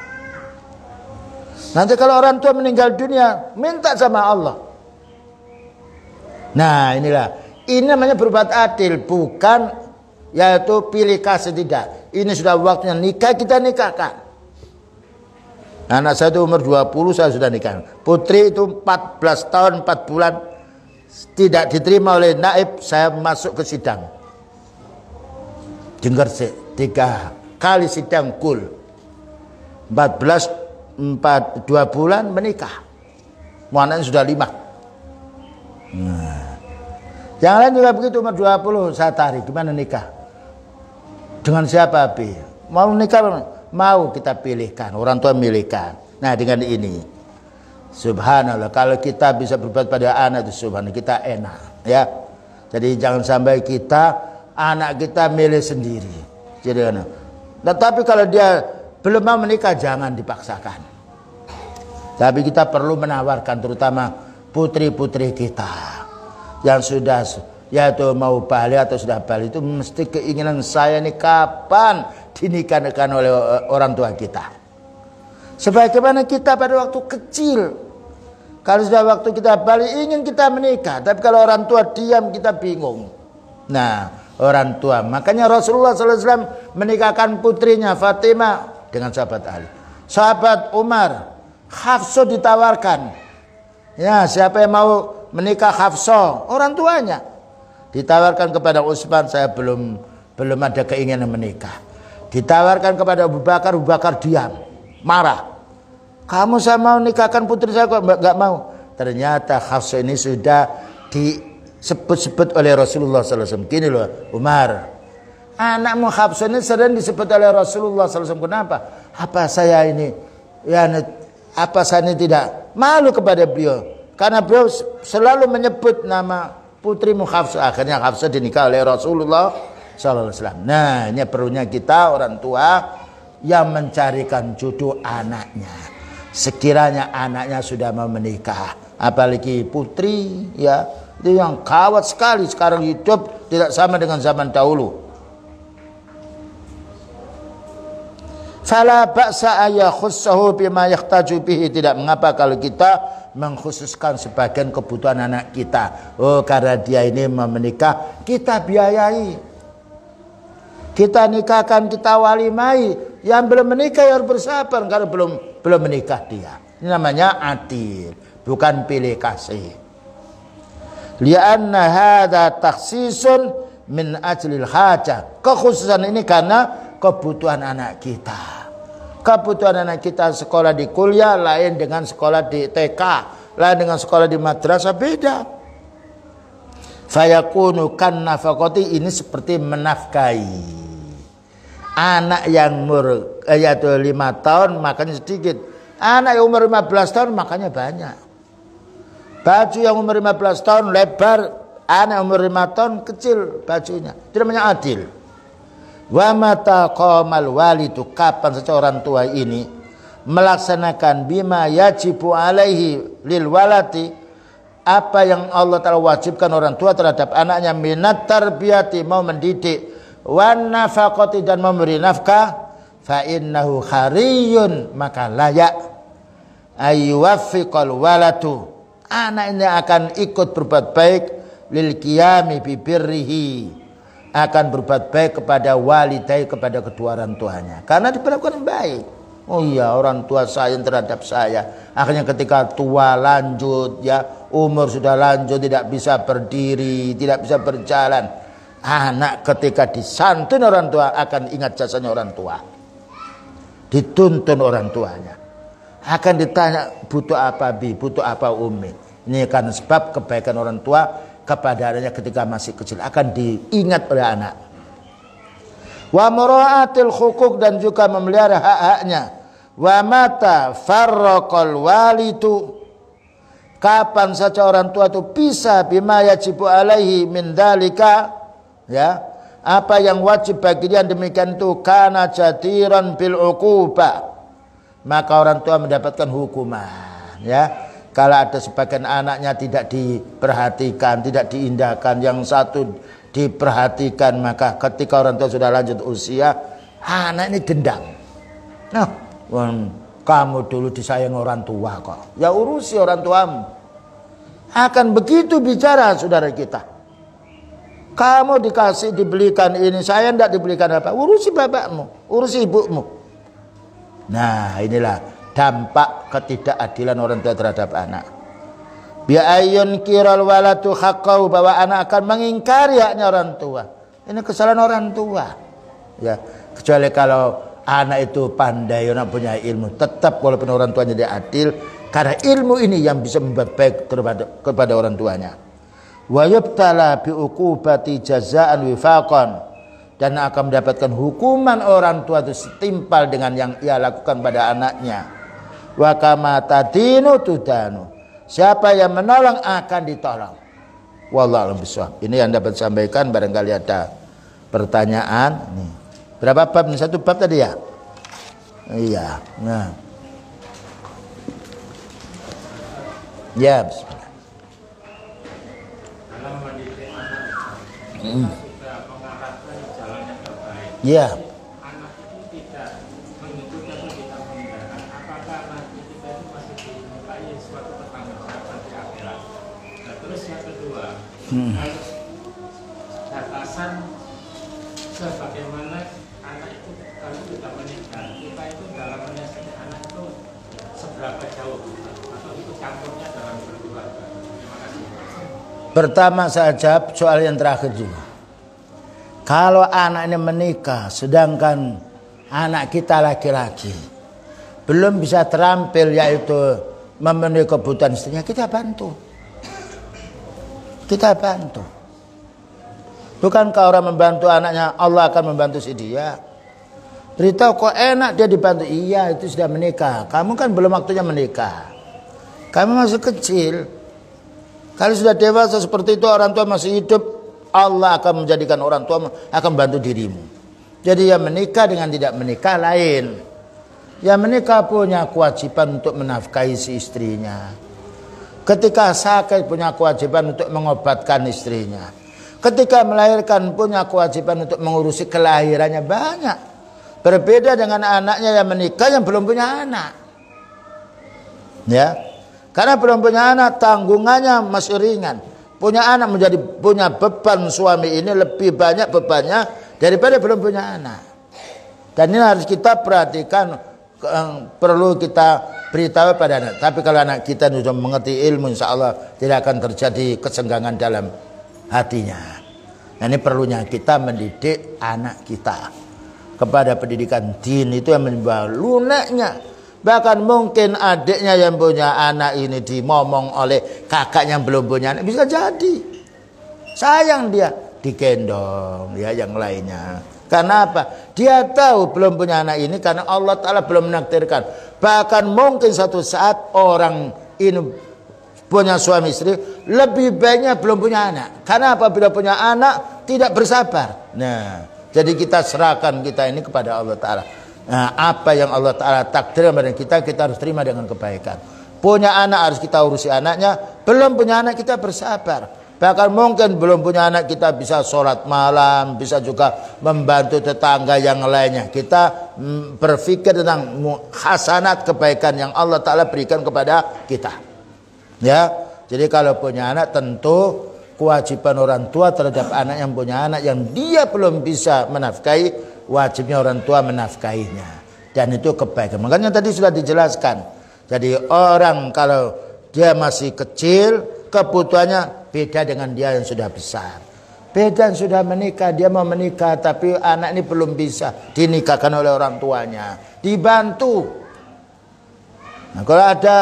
Speaker 1: Nanti kalau orang tua meninggal dunia, minta sama Allah. Nah, inilah. Ini namanya berbuat adil, bukan yaitu pilih kasih, tidak. Ini sudah waktunya nikah, kita nikahkan. Anak saya itu umur 20, saya sudah nikah. Putri itu 14 tahun 4 bulan. Tidak diterima oleh naib, saya masuk ke sidang. Dengar sih, 3 kali sidang kul. 2 bulan menikah. Anaknya sudah 5. Nah. Yang lain juga begitu, umur 20 saya tarik, gimana nikah? Dengan siapa, Bi? Mau nikah? Mau, kita pilihkan, orang tua milihkan. Nah, dengan ini, subhanallah, kalau kita bisa berbuat pada anak itu subhanallah, kita enak, ya. Jadi jangan sampai anak kita milih sendiri. Jadi, nah, tapi kalau dia belum mau menikah, jangan dipaksakan. Tapi kita perlu menawarkan, terutama putri-putri kita yang sudah, yaitu mau balik atau sudah balik, itu mesti keinginan saya nih kapan dinikahkan oleh orang tua kita. Sebagaimana kita pada waktu kecil, Kalau sudah waktu kita balik ingin kita menikah, tapi kalau orang tua diam kita bingung. Nah, orang tua, makanya Rasulullah SAW menikahkan putrinya Fatimah dengan sahabat Ali. Sahabat Umar, Hafsah ditawarkan. Ya, siapa yang mau menikah Hafsah? Orang tuanya. Ditawarkan kepada Utsman, saya belum ada keinginan menikah. Ditawarkan kepada Abu Bakar diam, marah. Kamu saya mau nikahkan putri saya kok nggak mau. Ternyata Hafsah ini sudah disebut-sebut oleh Rasulullah SAW. Gini loh, Umar, anakmu Hafsah ini sering disebut oleh Rasulullah SAW. Kenapa? Apa saya ini tidak malu kepada beliau? Karena beliau selalu menyebut nama putrimu Hafsah. Akhirnya Hafsah dinikah oleh Rasulullah SAW. Nah, ini perlunya kita orang tua yang mencarikan jodoh anaknya. Sekiranya anaknya sudah mau menikah, apalagi putri, ya, itu yang kawat sekali sekarang hidup tidak sama dengan zaman dahulu. Fala ba'sa ayakhussahu bima yahtaju bihi, tidak mengapa kalau kita mengkhususkan sebagian kebutuhan anak kita. Oh, karena dia ini mau menikah, kita biayai. Kita nikahkan, kita walimai. Yang belum menikah harus bersabar karena belum menikah dia. Ini namanya adil, bukan pilih kasih. Li'anna hadza takhsisun min ajlil hajah. Kekhususan ini karena kebutuhan anak kita. Kebutuhan anak kita sekolah di kuliah lain dengan sekolah di TK, lain dengan sekolah di madrasah, beda. Fayakunu kan nafaqati, ini seperti menafkahi. Anak yang umur yaitu 5 tahun makannya sedikit. Anak yang umur 15 tahun makannya banyak. Baju yang umur 15 tahun lebar, anak umur 5 tahun kecil bajunya. Itu namanya adil. Wa mata qamal walidu, kapan seorang tua ini melaksanakan bima yajibu alaihi lil walati, apa yang Allah Ta'ala wajibkan orang tua terhadap anaknya, minat tarbiyati, mau mendidik, wan nafaqati, dan memberi nafkah, fa innahu khariyun, maka layak ayyuwaffiqal waladu, anak ini akan ikut berbuat baik, lil qiyami bi birrihi, akan berbuat baik kepada walidai, kepada kedua orang tuanya, karena diperlakukan baik. Oh iya, orang tua saya terhadap saya. Akhirnya ketika tua lanjut, ya, umur sudah lanjut, tidak bisa berdiri, tidak bisa berjalan, anak ketika disantun orang tua akan ingat jasanya orang tua, dituntun orang tuanya, akan ditanya butuh apa bi, butuh apa umi. Ini karena sebab kebaikan orang tua kepada anaknya ketika masih kecil akan diingat oleh anak. Wa mura'atil hukuk, dan juga memelihara hak-haknya. Wa mata farraqal walidu, kapan saja orang tua itu bisa bima yajibu alaihi min dalika, ya, apa yang wajib bagi dia demikian itu, kana jadiran bil uqubah, maka orang tua mendapatkan hukuman, ya. Kalau ada sebagian anaknya tidak diperhatikan, tidak diindahkan, yang satu diperhatikan, maka ketika orang tua sudah lanjut usia, anak ini dendam. Nah, kamu dulu disayang orang tua kok, ya urusi orang tuamu. Akan begitu bicara saudara kita. Kamu dikasih, dibelikan ini, saya tidak dibelikan apa, urusi bapakmu, urusi ibumu. Nah, inilah dampak ketidakadilan orang tua terhadap anak. Bi ayyun kiral walatu haqqau, bahwa anak akan mengingkari haknya orang tua. Ini kesalahan orang tua. Ya, kecuali kalau anak itu pandai, anak punya ilmu, tetap walaupun orang tuanya tidak adil, karena ilmu ini yang bisa membuat baik kepada orang tuanya. Wa yubtala bi uqubati jazaan wifaqan, dan akan mendapatkan hukuman orang tua itu setimpal dengan yang ia lakukan pada anaknya. Wa kama tadinu tudanu, siapa yang menolong akan ditolong. Wallahu a'lam bishawab. Ini yang dapat sampaikan, barangkali ada pertanyaan. Nih, berapa bab? Ini satu bab tadi ya? Iya. Nah, ya, bismillah.
Speaker 2: Dalam mendidik anak, kita sudah mengarahkan jalan yang terbaik.
Speaker 1: Ya.
Speaker 2: Anak itu tidak mengikuti atau tidak mendengarkan. Apakah nanti kita itu masih dimintai suatu pertanggung jawaban Batasan sebagaimana anak itu kalau sudah menikah, kita itu dalam menyelesaikan anak itu seberapa jauh atau itu campurnya dalam berkeluarga. Terima kasih.
Speaker 1: Pertama saya jawab soal yang terakhir juga. Kalau anak ini menikah sedangkan anak kita laki-laki belum bisa terampil yaitu memenuhi kebutuhan istrinya, kita bantu. Kita bantu. Bukankah orang membantu anaknya, Allah akan membantu si dia. Beritahu kok enak dia dibantu. Iya, itu sudah menikah. Kamu kan belum waktunya menikah. Kamu masih kecil. Kalau sudah dewasa seperti itu, orang tua masih hidup, Allah akan menjadikan orang tua akan membantu dirimu. Jadi yang menikah dengan tidak menikah lain. Yang menikah punya kewajiban untuk menafkahi si istrinya. Ketika sakit punya kewajiban untuk mengobatkan istrinya. Ketika melahirkan punya kewajiban untuk mengurusi kelahirannya. Banyak. Berbeda dengan anaknya yang menikah yang belum punya anak. Ya. Karena belum punya anak tanggungannya masih ringan. Punya anak menjadi punya beban suami ini lebih banyak bebannya daripada belum punya anak. Dan ini harus kita perhatikan, perlu kita beritahu pada anak. Tapi kalau anak kita sudah mengerti ilmu, insya Allah tidak akan terjadi kesenggangan dalam hatinya. Nah, ini perlunya kita mendidik anak kita kepada pendidikan din itu yang membawa lunaknya. Bahkan mungkin adiknya yang punya anak ini dimomong oleh kakak yang belum punya anak, bisa jadi sayang dia digendong ya yang lainnya. Karena apa? Dia tahu belum punya anak ini karena Allah Ta'ala belum menakdirkan. Bahkan mungkin satu saat orang ini punya suami istri, lebih baiknya belum punya anak. Karena apabila punya anak tidak bersabar. Nah, jadi kita serahkan kita ini kepada Allah Ta'ala. Nah, apa yang Allah Ta'ala takdirkan pada kita harus terima dengan kebaikan. Punya anak harus kita urusi anaknya. Belum punya anak kita bersabar. Bahkan mungkin belum punya anak kita bisa sholat malam, bisa juga membantu tetangga yang lainnya. Kita berpikir tentang hasanat kebaikan yang Allah Ta'ala berikan kepada kita. Ya, jadi kalau punya anak tentu kewajiban orang tua terhadap anak yang punya anak yang dia belum bisa menafkahi, wajibnya orang tua menafkahinya. Dan itu kebaikan. Makanya tadi sudah dijelaskan. Jadi orang kalau dia masih kecil, kebutuhannya beda dengan dia yang sudah besar. Beda yang sudah menikah, dia mau menikah tapi anak ini belum bisa dinikahkan oleh orang tuanya. Dibantu. Nah, kalau ada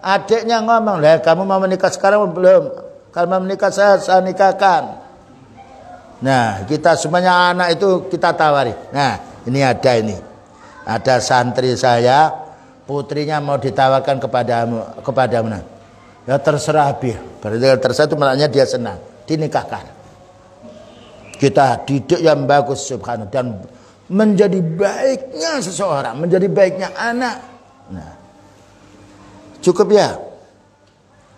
Speaker 1: adiknya ngomong, "Lah, kamu mau menikah sekarang belum? Kalau mau menikah saya nikahkan." Nah, kita semuanya anak itu kita tawari. Nah, ini ada ini. Ada santri saya, putrinya mau ditawarkan kepadamu. Nah, ya terserah Abi. Berarti terserah itu maknanya dia senang. Dinikahkan. Kita didik yang bagus subhanallah. Dan menjadi baiknya seseorang. Menjadi baiknya anak. Nah, cukup ya?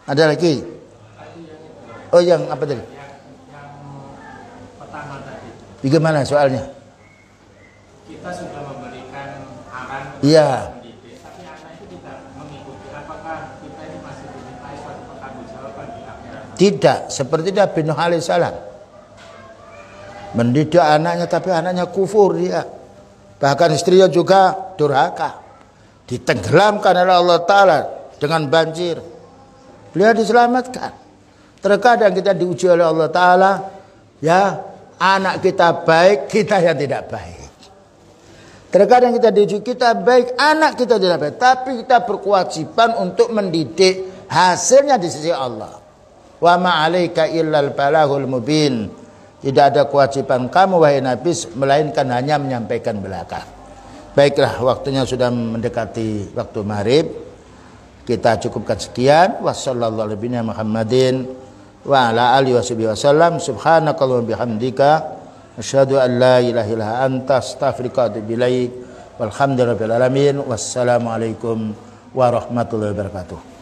Speaker 1: Ada lagi? Oh, yang apa tadi? Bagaimana soalnya? Kita sudah memberikan arahan mendidik, tapi anak itu tidak mengikuti. Apakah kita ini masih dimintai suatu pertanggungjawaban di akhirat? Tidak, seperti Nabi Nuh alaihissalam. Mendidik anaknya tapi anaknya kufur dia. Bahkan istrinya juga durhaka. Ditenggelamkan oleh Allah Ta'ala dengan banjir. Beliau diselamatkan. Terkadang kita diuji oleh Allah Ta'ala, ya. Anak kita baik, kita yang tidak baik. Terkadang kita diuji, kita baik, anak kita tidak baik. Tapi kita berkewajiban untuk mendidik, hasilnya di sisi Allah. Wa ma'alaika illal balahul mubin. Tidak ada kewajiban kamu wahai Nabi melainkan hanya menyampaikan belaka. Baiklah, waktunya sudah mendekati waktu maghrib. Kita cukupkan sekian. Wassallallahu alaihi Muhammadin wa ala alihi wasallam. Subhanakallahumma bihamdika asyhadu an la ilaha illa anta astaghfiruka wa atubu ilaik. Walhamdulillahirabbil alamin. Wassalamualaikum warahmatullahi wabarakatuh.